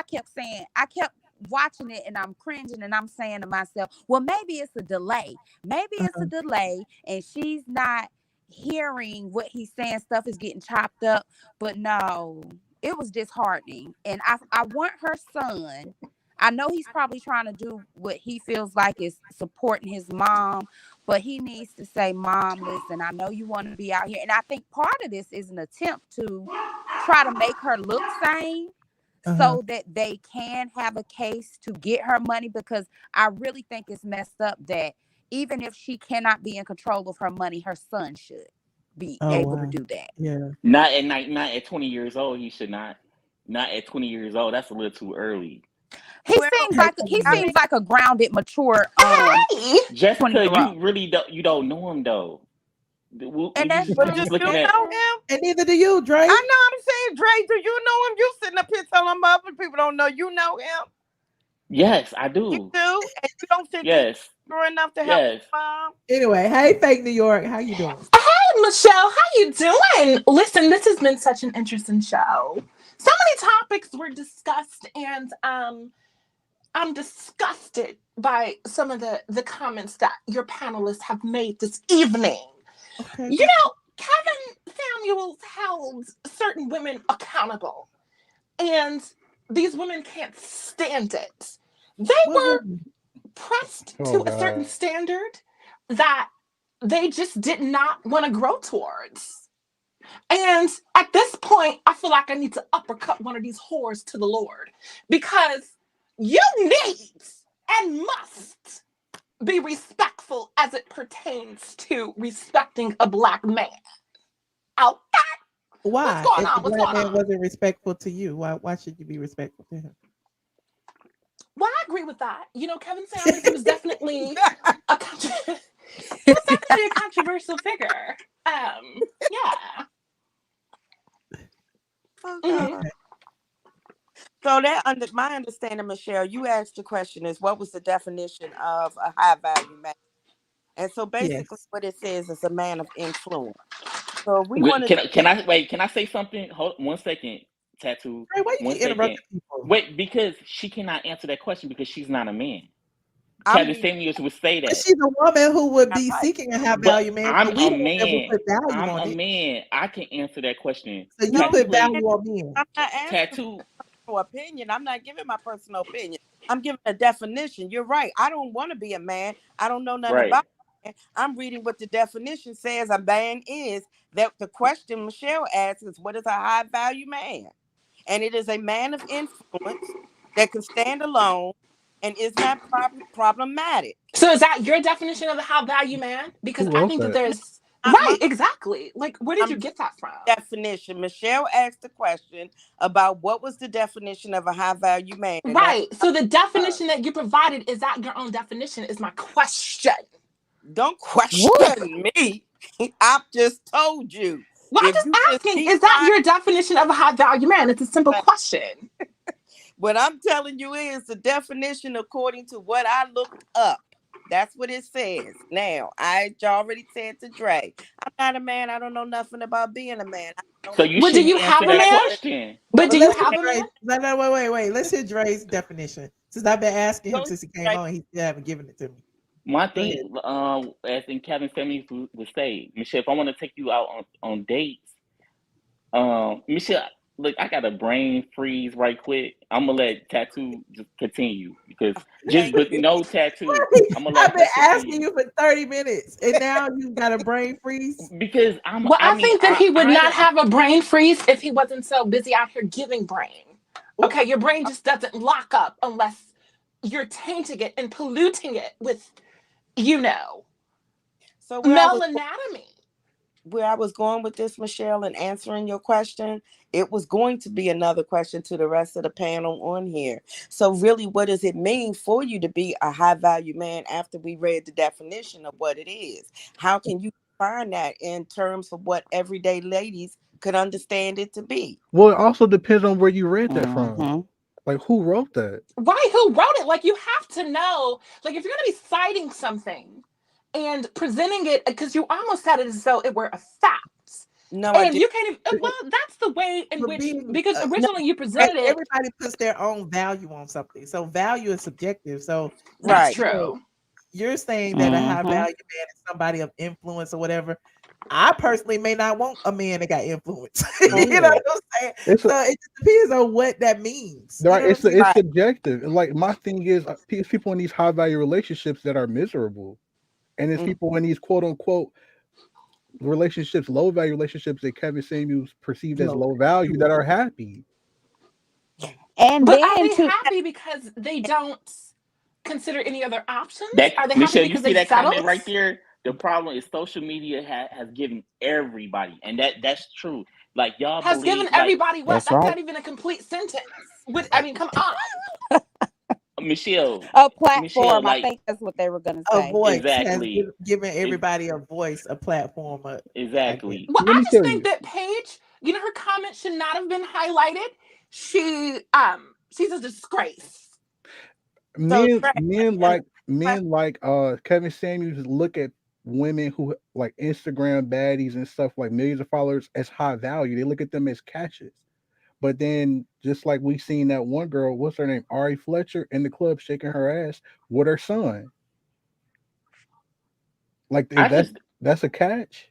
I kept watching it and I'm cringing and I'm saying to myself, well, maybe it's a delay. Maybe it's a Uh-huh. delay and she's not hearing what he's saying. Stuff is getting chopped up. But no, it was disheartening. And I want her son. I know he's probably trying to do what he feels like is supporting his mom, but he needs to say, Mom, listen, I know you want to be out here. And I think part of this is an attempt to try to make her look sane Uh-huh. so that they can have a case to get her money, because I really think it's messed up that even if she cannot be in control of her money, her son should be Oh able to wow. do that. Yeah. Not at 20 years old. He should not. Not at 20 years old. That's a little too early. He well, seems Okay, like so he I yeah. seems mean, like a grounded, mature Hey, 20 Jessica, year old. you really don't know him though. And that's You but do just true. you looking at. know him? And neither do you, Dre. I know I'm saying, Dre, do you know him? You sitting up here telling other people don't know you know him. Yes, I You do. do, and you don't think he's Yes, mature enough to help his yes. mom? Anyway, hey, fake New York, how you doing? hey, Michelle, how you doing? Listen, this has been such an interesting show. So many topics were discussed, and I'm disgusted by some of the comments that your panelists have made this evening. Okay, You what's know, Kevin Samuels held certain women accountable, and these women can't stand it. They what were happened? pressed Oh to a certain God. standard that they just did not want to grow towards. And at this point, I feel like I need to uppercut one of these whores to the Lord, because you need and must be respectful as it pertains to respecting a Black man. Okay? Why? What's going If the on? What's Black going man on? wasn't respectful to you, why should you be respectful to him? Well, I agree with that. Kevin Samuels was definitely a he was definitely a controversial figure. Yeah. Okay. So that under my understanding, Michelle, you asked the question is what was the definition of a high value man? And so basically Yes. what it says is a man of influence. So we want to Can I wait? Can I say something? Hold 1 second, Tattoo. Hey, why you 1 keep second. interrupting people? Wait, because she cannot answer that question because she's not a man. I'm Kevin Samuels would say But that. she's a woman who would be right. seeking a high But value man, I'm so we a don't ever man. put value I'm on a it. man. I can answer that question. So you No, put Tattoo value ain't on men. I'm not asking Tattoo. my personal opinion. I'm not giving my personal opinion. I'm giving a definition. You're right. I don't want to be a man. I don't know nothing Right. about it. I'm reading what the definition says a man is. That the question Michelle asks is what is a high value man? And it is a man of influence that can stand alone and is not problematic. So is that your definition of a high value man? Because Who I wrote think that that? there's Not right, my exactly. Like, where did you I'm get that from? definition. Michelle asked the question about what was the definition of a high value man, and that Right. So the definition that you provided, is that your own definition? Is my question. don't question me. I've just told you. Well, I'm If just you just asking, keep is that quiet, your definition of a high value man? It's a simple question. what I'm telling you is the definition according to what I looked up. That's what it says. Now, I already said to Dre, I'm not a man. I don't know nothing about being a man. I don't So know you Well, do shouldn't you answer have a that man? question. But But do you let's hear have a Dre's. man? No, wait. Let's hear Dre's definition. Since I've been asking him Go since he came ahead, on, he still haven't given it to me. My Go ahead. thing, as in Kevin Samuels would say, Michelle, if I want to take you out on dates, Michelle, look, I got a brain freeze right quick. I'm gonna let Tattoo just continue because thank but you. no Tattoo. I'm gonna I've let been her asking continue you for 30 minutes, and now you've got a brain freeze. because Well, I I mean, think that he would I not don't. have a brain freeze if he wasn't so busy out here giving brain. Okay, your brain just doesn't lock up unless you're tainting it and polluting it with, So male anatomy. where I was going with this, Michelle, and answering your question, it was going to be another question to the rest of the panel on here. So, really, what does it mean for you to be a high value man after we read the definition of what it is? How can you define that in terms of what everyday ladies could understand it to be? Well, it also depends on where you read that from. Like, who wrote that? Right, who wrote it? Like, you have to know, like, if you're going to be citing something and presenting it, because you almost said it as though it were a fact. No, I And didn't. you can't even, well, that's the way in For which, being, because No, originally you presented it. everybody puts their own value on something. So value is subjective. So That's right. true. You're saying that a high value man is somebody of influence or whatever. I personally may not want a man that got influence. You know what I'm saying? It's So it just depends on what that means. You right. know what I'm saying? It's subjective. Like my thing is, it's people in these high value relationships that are miserable, and it's people in these quote unquote relationships, low value relationships that Kevin Samuels perceived as low value that are happy. And But are then they to happy because they don't consider any other options? That Are they happy Michelle, you because see they that settled? comment right there? The problem is social media has given everybody, and that's true. Like y'all Has given believe, like everybody what? That's not even a complete sentence. I mean, come on. Michelle, a platform, I like think that's what they were going to A say. voice has exactly, given everybody a voice, a platform. exactly. Well, Let I me just tell think you, that Paige, her comment should not have been highlighted. She's a disgrace. men like Kevin Samuels look at women who like Instagram baddies and stuff like millions of followers as high value. They look at them as catches. But then, just like we seen that one girl, what's her name, Ari Fletcher, in the club shaking her ass with her son. Like I just, that's a catch.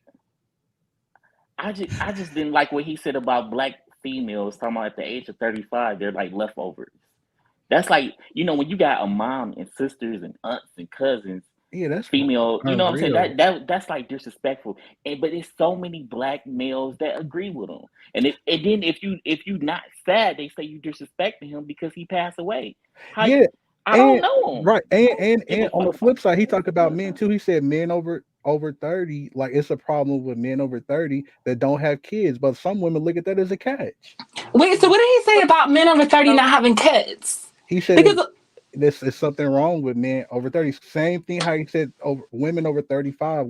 I just didn't like what he said about black females. Talking about at the age of 35, they're like leftovers. That's like when you got a mom and sisters and aunts and cousins. Yeah, that's female. You know what I'm saying? unreal. That's like disrespectful. But it's so many black males that agree with him. And then if you not sad, they say you disrespecting him because he passed away. How Yeah, I don't and know him. right, and and Give a and on the fuck. flip side, he talked about men too. He said men over 30, like it's a problem with men over 30 that don't have kids, but some women look at that as a catch. Wait, so what did he say about men over 30 not having kids? He said Because this is something wrong with men over 30. Same thing how he said over women over 35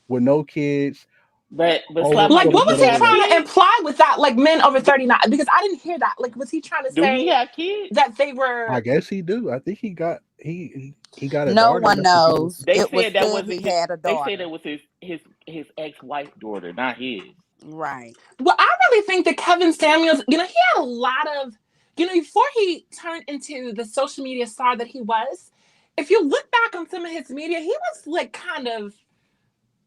with no kids, But over Slap like, Mike, do what he was he have whatever. trying to kids? imply with that? Like men over 39? Because I didn't hear that. Like, was he trying to Do he say have kids? that they I were guess he do. I think he got a No daughter. one That's what people. knows. They It was said that said wasn't he his. had a They said that daughter. was his ex wife daughter, not his. Right. Well, I really think that Kevin Samuels, he had a lot of, before he turned into the social media star that he was, if you look back on some of his media, he was like kind of,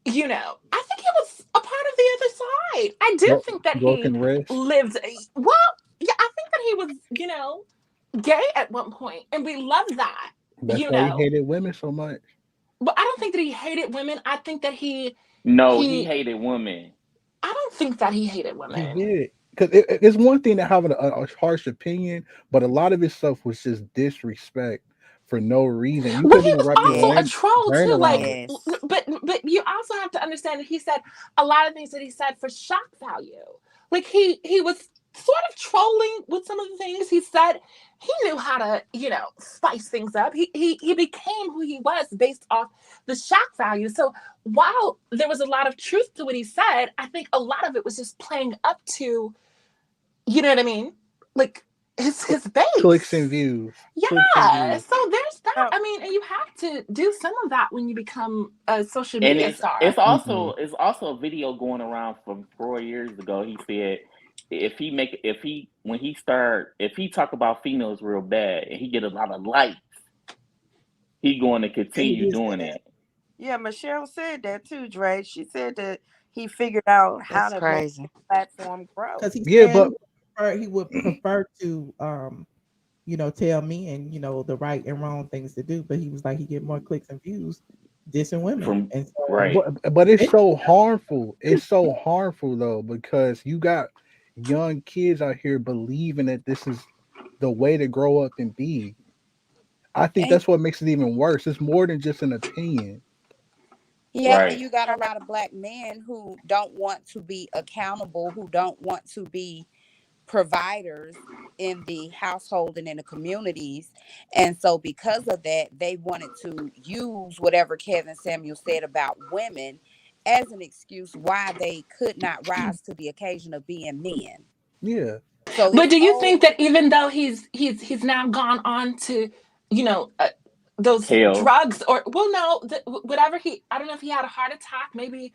I think he was a part of the other side. I do think that he Broken wrist. lived, well, yeah, I think that he was, gay at one point, and we love that, That's why he hated women so much. But I don't think that he hated women. I think that No, he he, hated women. I don't think that he hated He women. did. Because it's one thing to have a harsh opinion, but a lot of his stuff was just disrespect for no reason. You Well, couldn't he even was wrap your also a Yes. troll brain too. Like, around it. Yes. but you also have to understand that he said a lot of things that he said for shock value. Like he was sort of trolling with some of the things he said. He knew how to, spice things up. He became who he was based off the shock value. So while there was a lot of truth to what he said, I think a lot of it was just playing up to, you know what I mean? Like his Clicks and base. views. Clicks and Yeah, views. so there's that. No, I mean, and you have to do some of that when you become a social And media it's star. it's Mm-mm. also it's also a video going around from 4 years ago. He said if he talk about females real bad and he get a lot of likes, he going to He continue did say doing that. it yeah, Michelle said that too, Dre. She said that he figured out how That's to make crazy. the platform grow. Because he Yeah, said but he would prefer to tell me and the right and wrong things to do, but he was like he get more clicks and views dissing women. from And so right. but it's it, so harmful. It's so harmful though, because you got young kids out here believing that this is the way to grow up and be. I think And that's what makes it even worse. It's more than just an opinion. yeah, and Right. you got a lot of black men who don't want to be accountable, who don't want to be providers in the household and in the communities. And so because of that, they wanted to use whatever Kevin Samuel said about women as an excuse why they could not rise to the occasion of being men. Yeah. So But it's do you oh think that even though he's now gone on to, you know, uh, those Hell. drugs or well, no, whatever I don't know if he had a heart attack, maybe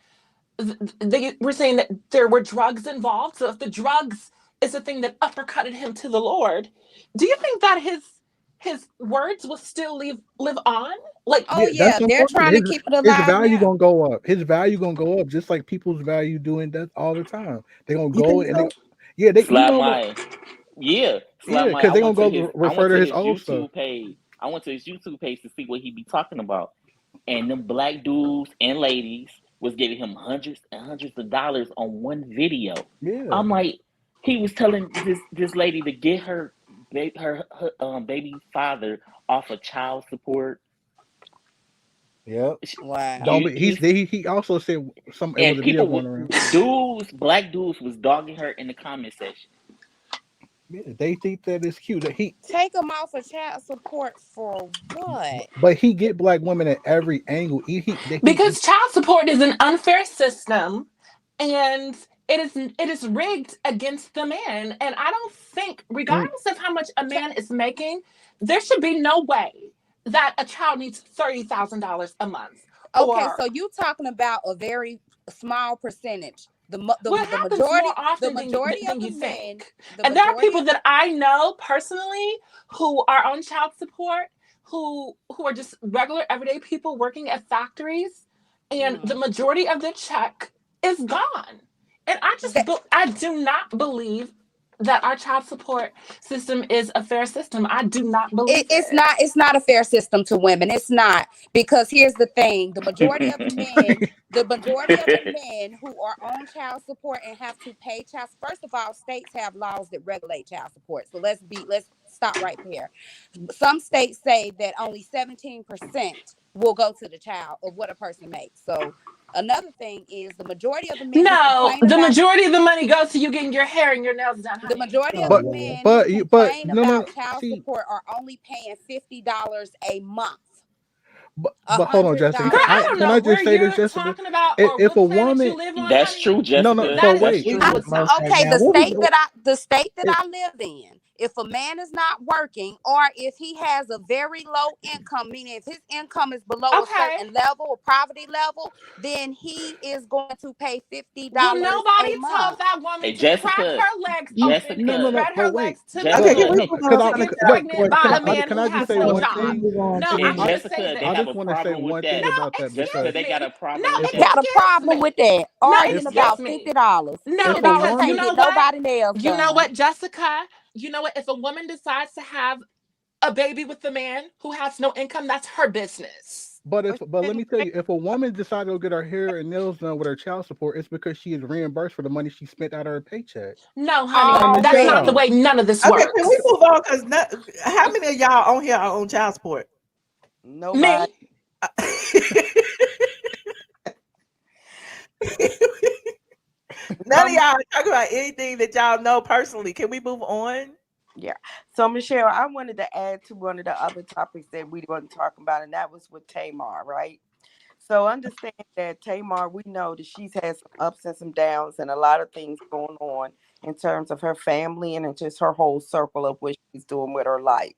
they were saying that there were drugs involved. So if the drugs is the thing that uppercutted him to the Lord, do you think that his words will still live on? Like, oh Yeah, that's yeah, they're important. trying to keep it His alive value now. gonna go up. His value gonna go up just like people's value doing that all the time. They gonna you go think and so? yeah, he Slap gonna my Yeah, yeah, Slap my because they gonna go I refer went to to his his old stuff. YouTube page. I went to his YouTube page to see what he be talking about. And them black dudes and ladies was giving him hundreds and hundreds of dollars on one video. Yeah, I'm like, he was telling this lady to get her baby father off of child support. yep. Wow. Don't You be. he He also said some. It was and a video people going around. black dudes was dogging her in the comment section. Yeah, they think that it's cute that Take them off of child support for what? but he get black women at every angle. because child support is an unfair system, and it is rigged against the man. And I don't think, mm, regardless of how much a man is making, there should be no way that a child needs $30,000 a month. Okay, Or so you talking about a very small percentage. what The happens more majority the often majority than of the you men think. the And there are majority people of that I know personally who are on child support, who are just regular everyday people working at factories, and the mm, majority of their check is gone. And that I do not believe that our child support system is a fair system. I do not believe It's it. not. It's not a fair system to women. It's not, because here's the thing: the majority of the men who are on child support and have to pay child. First of all, states have laws that regulate child support. So let's stop right there. Some states say that only 17% will go to the child of what a person makes. So another thing is the majority of the men who No, complain the about majority of the money goes to you getting your hair and your nails done, the honey. majority of the But men who but complain no. about child See, support are only paying $50 a month. a but hold on, hundred Jessica. Girl, dollars Can I I a don't can know I month. where just say this, you're Jessica? talking about If, or if what a planet you woman, live on, That's honey. true, no, Jessica. That but is That's wait. We true. just true. lost right Okay, now. the What was state the, that If, I live in, if a man is not working, or if he has a very low income, meaning if his income is below a Okay. certain level, a poverty level, then he is going to pay $50 Well, nobody a told month. that woman Hey, to crack Jessica. her legs open and Jessica. no, spread but her wait, legs to the okay, can Jessica. we moon move because on I to from the get because child wait, pregnant support can by I a man can who I just has say no so one can we job. thing? move on No, to the And I'm next? gonna say Jessica, they I have this. just a want to say problem with one that. thing No, about that Jessica, because they excuse got me. a No, problem Who with if that. got a excuse problem with me. that? No, if Arguing excuse about me. $50. No, if $50 a because can't you woman, get know what? nobody nails You know done. what, Jessica? You know what? If a woman decides to have a baby with a man who has no income, that's her business. but let me tell you, if a woman decided to get her hair and nails done with her child support, it's because she is reimbursed for the money she spent out of her paycheck. No, honey, And All that's not the Michelle, way women. none of this Okay, can we works. move on? Because how many of y'all on here are on child support? Nobody. Me? None of So y'all talk about anything that y'all know personally. Can we move on? yeah. So Michelle, I wanted to add to one of the other topics that we weren't talking about, and that was with Tamar, right? So understand that Tamar, we know that she's had some ups and some downs and a lot of things going on in terms of her family and in just her whole circle of what she's doing with her life.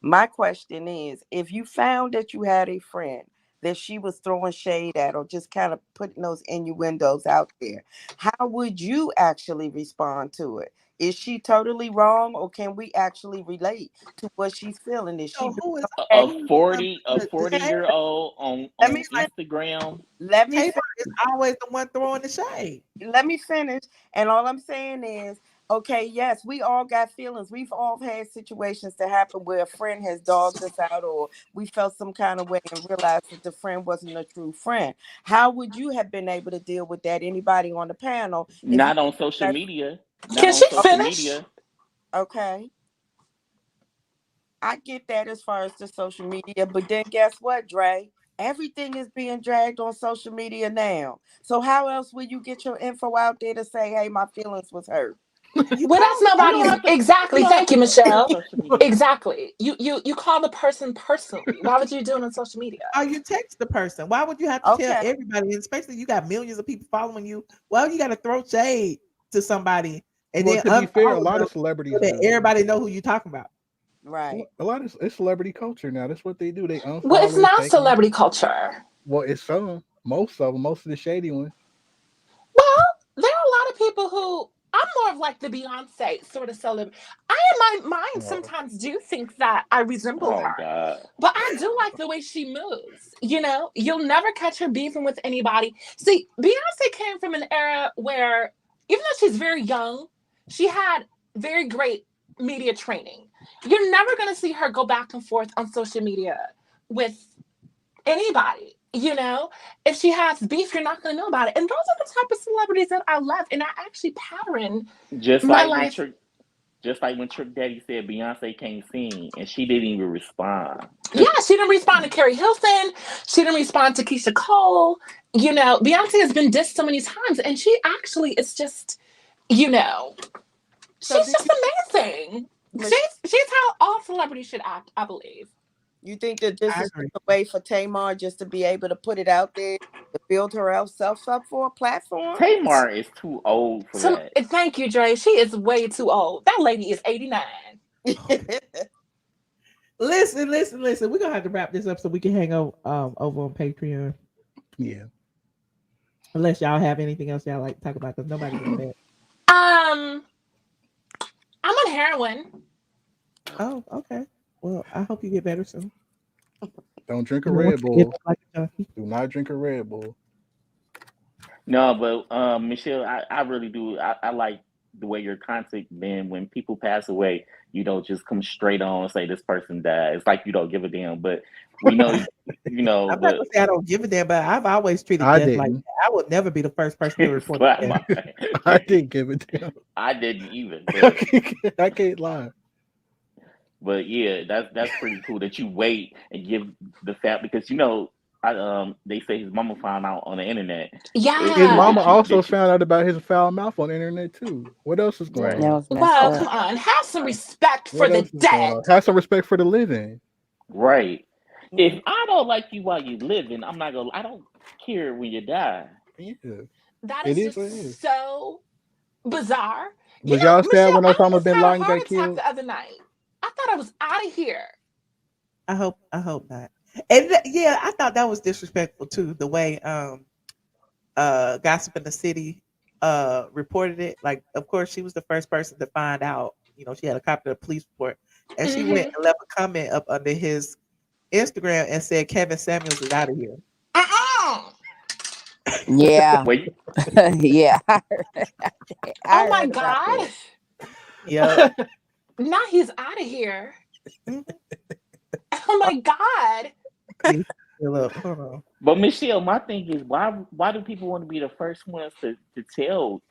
My question is, if you found that you had a friend that she was throwing shade at or just kind of putting those innuendos out there, how would you actually respond to it? Is she totally wrong, or can we actually relate to what she's feeling? Is she So doing who is okay? A who is 40 a the 40 shade? year old Let me on Instagram. let me Tamar is always the one throwing the shade. let me finish. And all I'm saying is, okay, yes, we all got feelings. We've all had situations that happen where a friend has dogged us out, or we felt some kind of way and realized that the friend wasn't a true friend. How would you have been able to deal with that? Anybody on the panel? If you Not on social got, media. Not Can on she social finish? media. okay, I get that as far as the social media, but then guess what, Dre? Everything is being dragged on social media now. So how else will you get your info out there to say, hey, my feelings was hurt? You Well, that's call you don't nobody's have to you exactly. don't have Thank you, On Michelle. social media. Exactly. You call the person personally. Why would you do it on social media? or you text the person. Why would you have to tell Okay. everybody, especially you got millions of people following you? Well, you got to throw shade to somebody and well, then to be fair, a unfollow lot them of celebrities so that do. everybody know who you're talking about. Right. A lot of it's celebrity culture now. That's what they do. They Well, it's unfollow, not take them. celebrity culture. Well, it's some, most of them, most of the shady ones. Well, there are a lot of people who I'm more of like the Beyonce sort of celebrity. I in my mind Oh, sometimes do think that I resemble Oh her. God. But I do like the way she moves. You know, you'll never catch her beefing with anybody. See, Beyonce came from an era where, even though she's very young, she had very great media training. You're never going to see her go back and forth on social media with anybody. You know, if she has beef, you're not going to know about it. And those are the type of celebrities that I love. And I actually pattern Just my like when life. Trick just like when Trick Daddy said Beyonce can't sing and she didn't even respond. Yeah, she didn't respond to Carrie Hilson. She didn't respond to Keisha Cole. You know, Beyonce has been dissed so many times, and she actually is just, you know, So she's do just amazing. Michelle, She's how all celebrities should act, I believe. you think that this I is agree. just a way for Tamar just to be able to put it out there to build herself up for a platform? Tamar is too old for Some that. thank you, Dre. She is way too old. That lady is 89. Listen. We're gonna have to wrap this up so we can hang over on Patreon. yeah. Unless y'all have anything else y'all like to talk about, because nobody went back. I'm on heroin. Oh, okay. Well, I hope you get better soon. Don't drink a You know, once Red you get Bull. up like a junkie. Do not drink a Red Bull. No, but Michelle, I really do. I like the way your content been. When people pass away, you don't just come straight on and say this person died. It's like you don't give a damn. But we know, you know, I'm not but gonna say I don't give a damn, but I've always treated I death like didn't. that. I would never be the first person to it's report like death. I didn't give it to him. I didn't even. But I can't lie. But yeah, that's pretty cool that you wait and give the fact because you know, they say his mama found out on the internet. It's His good Yeah. mama that you also that you found out about his foul mouth on the internet too. What else is going right. That on? was messed Well, come up. on. Have some respect for What the else is going dead. on? Have some respect for the living. Right. If I don't like you while you living, I'm not gonna. I don't care when you die. Yeah, That it is is what it is. just so bizarre. You Was know, y'all sad Michelle, when I Osama almost bin had a Laden heart got attack killed? the other night. I thought I was out of here. I hope not. And yeah, I thought that was disrespectful too. The way Gossip in the City reported it. Like, of course, she was the first person to find out. You know, she had a copy of the police report, and she went Mm-hmm. and left a comment up under his Instagram and said Kevin Samuels is out of here. Uh-uh. Yeah. Wait, Yeah. I Oh my heard about God. that. Yep. Now he's out of here. Mhm. Oh my God. Please, look, hold on. but Michelle, my thing is why do people want to be the first ones to tell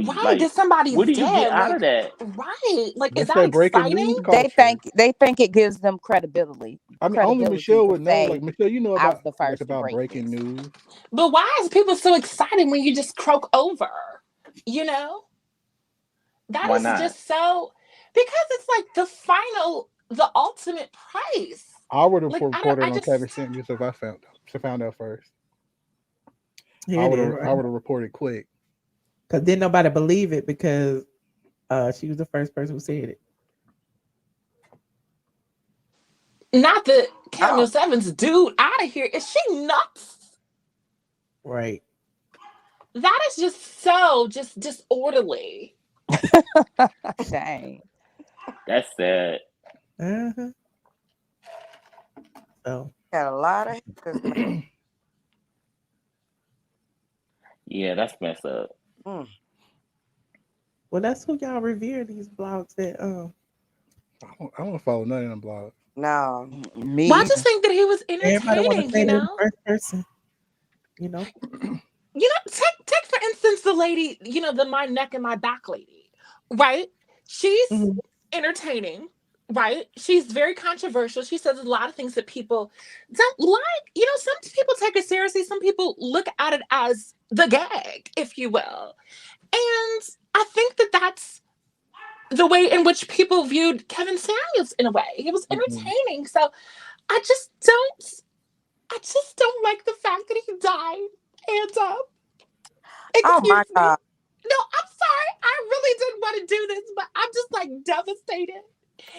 you? Right. Like, That somebody's what do you get dead. out of Like, that? right. Like, is That's that that breaking exciting? news culture. They think it gives them credibility. I mean, only Credibility Michelle to would know. Like say Michelle, you know I was about the first to about break breaking this. news. But why is people so excited when you just croak over? You know? That Why is not? just so, because it's like the ultimate prize. I would have Like, reported I on just, Kevin Samuels if I found out first. Here it is, I right? would have reported quick. Because didn't nobody believe it because she was the first person who said it. not the Oh, Camille Evans dude out of here. Is she nuts? Right. That is just so just disorderly. Dang. That's sad. Uh-huh. So got a lot of haters, man. Yeah, that's messed up. Mm. well, that's who y'all revere these blogs that I don't follow none of them blogs. No. Me Well, I either. just think that he was everybody want to entertaining, say you they're the know? first person. You know. You know, take for instance the lady, you know, the my neck and my back lady, right? She's Mhm. entertaining, right? She's very controversial. She says a lot of things that people don't like. You know, some people take it seriously. Some people look at it as the gag, if you will. And I think that that's the way in which people viewed Kevin Samuels in a way. He was entertaining. So I just don't like the fact that he died. And Oh excuse my me. God. No, I'm sorry. I really didn't want to do this, but I'm just like devastated.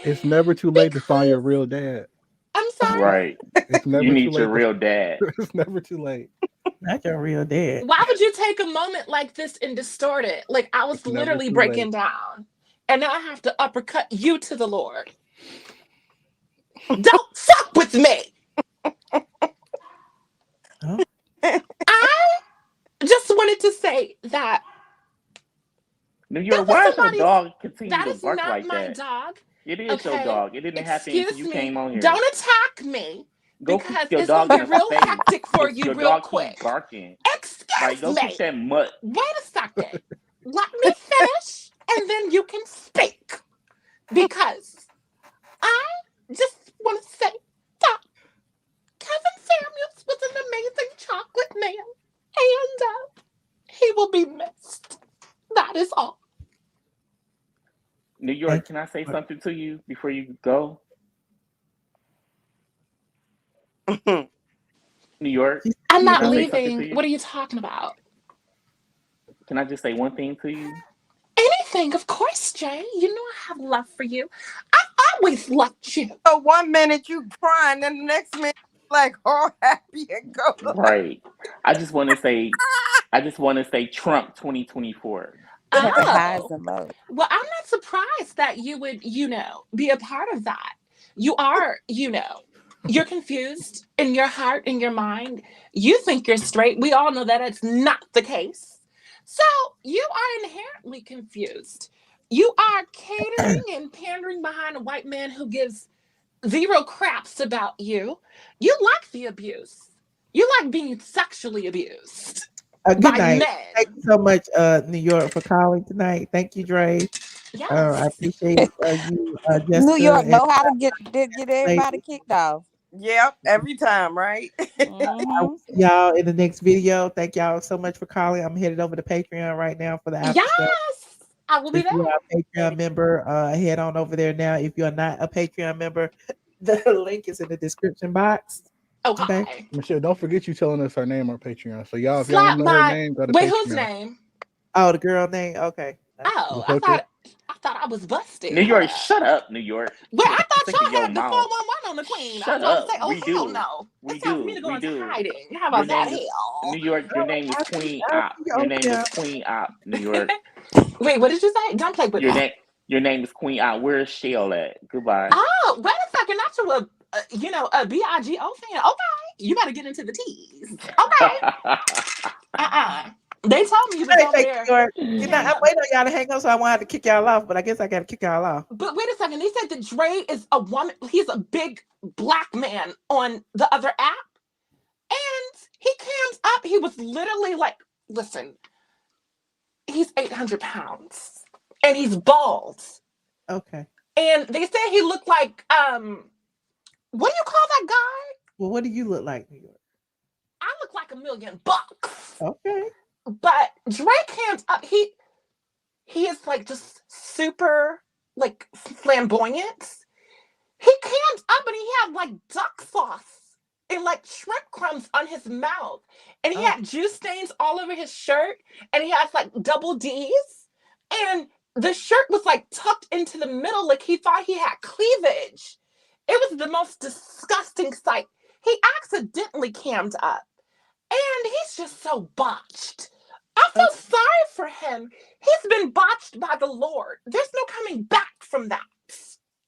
It's never too late to find your Because real dad. I'm sorry. Right. It's You never too need your late. real dad. It's never too late. Not your real dad. Why would you take a moment like this and distort it? Like I was It's never literally too breaking late. down. And now I have to uppercut you to the Lord. Don't fuck with me. Huh? I just wanted to say that New it York, was why is your somebody's. dog continue That to is bark not like my that? dog. It is your Okay? dog. It didn't happen until Excuse you me. came on here. Don't attack me Go kick because your it's gonna dog in get the real face. hectic for Cause you your real dog keep quick. barking. Like, Excuse go kick me. that mutt. Wait a second. Let me finish and then you can speak. Because I just want to say that Kevin Samuels was an amazing chocolate man. And he will be missed. That is all. New York, Thank can I say you. something to you before you go? New York, I'm She's not can I say really something to leaving. you? What are you talking about? Can I just say one thing to you? Anything, of course, Jay. You know I have love for you. I've always loved you. So 1 minute you crying, and the next minute like all happy and go. Right. I just want to say Trump 2024. Having highs Oh. and lows. Well, I'm not surprised that you would, be a part of that. You are, you're confused in your heart, in your mind. You think you're straight. We all know that it's not the case. So you are inherently confused. You are catering and pandering behind a white man who gives zero craps about you. You like the abuse. You like being sexually abused Good by night. men. Thank you so much, New York, for calling tonight. Thank you, Dre. I Yes. appreciate you, New Jessica. York And know how to get everybody lady. kicked off. Yep, every time, right? I will see y'all in the next video. Thank y'all so much for calling. I'm headed over to Patreon right now for the after show. Yes, I will be If you are there. a Patreon member, head on over there now. If you're not a Patreon member, the link is in the description box. Okay. Michelle, don't forget you telling us her name on Patreon. So y'all, if y'all Slap want to know her my. name, go to Wait, Patreon. whose name? Oh, the girl name. Okay. Oh, The hooker. I thought I was busted. New York, shut up, New York. Wait, I thought Sick of y'all your had the mouth. 411 on the queen. Shut I was about up. to say, oh We hell do. no. We It's time for do. me to go We into do. hiding. How Your about that? name is Hell. New York. Your name is Queen Op. Your name is Queen Op. New York. Wait, what did you say? Don't play with me. Your name is Queen Op. Where's Shell at? Goodbye. Oh, wait a second. Not you a BIGO fan. Okay. You better get into the T's. Okay. They told me you was over there. I'm waiting on y'all to hang up, so I wanted to kick y'all off, but I guess I got to kick y'all off. But wait a second. They said that Dre is a woman. He's a big black man on the other app. And he came up. He was literally like, listen, he's 800 pounds and he's bald. Okay. And they said he looked like, what do you call that guy? Well, what do you look like, New York? I look like $1 million. Okay. But Drake came up. He is like just super like flamboyant. He came up and he had like duck sauce and like shrimp crumbs on his mouth. And he had juice stains all over his shirt. And he has like double D's. And the shirt was like tucked into the middle, like he thought he had cleavage. It was the most disgusting sight. He accidentally cammed up. And he's just so botched. I feel sorry for him. He's been botched by the Lord. There's no coming back from that.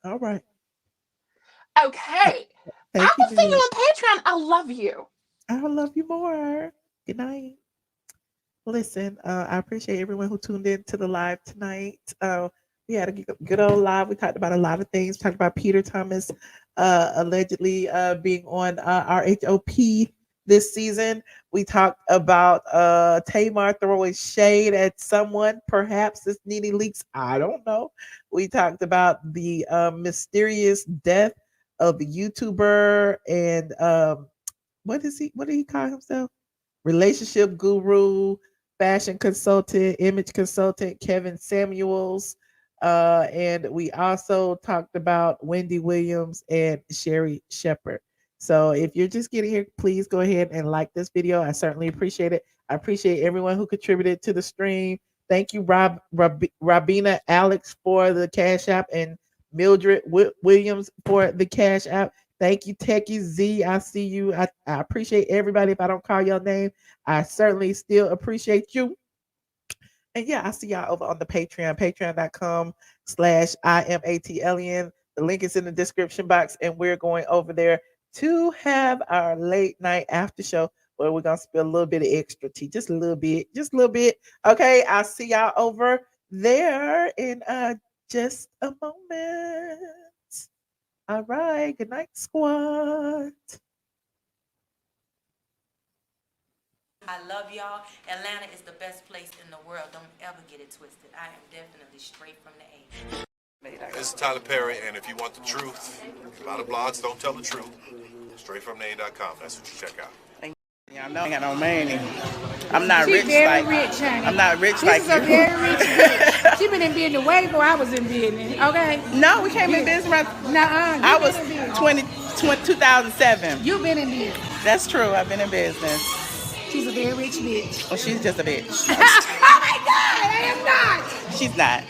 All right. Okay. I will see you on Patreon. I love you. I love you more. Good night. Listen, I appreciate everyone who tuned in to the live tonight. We had a good old live. We talked about a lot of things. We talked about Peter Thomas allegedly being on RHOP this season. We talked about Tamar throwing shade at someone. Perhaps it's Nene Leakes. I don't know. We talked about the mysterious death of the YouTuber and what did he call himself? Relationship guru, fashion consultant, image consultant, Kevin Samuels. And we also talked about Wendy Williams and Sherri Shepherd. So if you're just getting here, please go ahead and like this video. I certainly appreciate it. I appreciate everyone who contributed to the stream. Thank you, Robina Alex for the Cash App and Mildred Williams for the Cash App. Thank you, Techie Z. I see you. I appreciate everybody. If I don't call your name, I certainly still appreciate you. And yeah, I see y'all over on the Patreon, patreon.com/iamATLien. The link is in the description box, and we're going over there to have our late night after show where we're gonna spill a little bit of extra tea, just a little bit. Okay, I'll see y'all over there in just a moment. All right, good night, squad. I love y'all. Atlanta is the best place in the world. Don't ever get it twisted. I am definitely straight from the A. This is Tyler Perry, and if you want the truth, a lot of blogs don't tell the truth. StraightfromtheA.com. That's what you check out. Y'all know I ain't got no money. I'm not rich very like rich, honey. I'm not rich This like is you. a very rich bitch. She been in business way before I was in business. Okay. No, we came in business right. I was 2007. You've been in business. That's true. I've been in business. She's a very rich bitch. Well, she's just a bitch. Oh my God, I am not. She's not.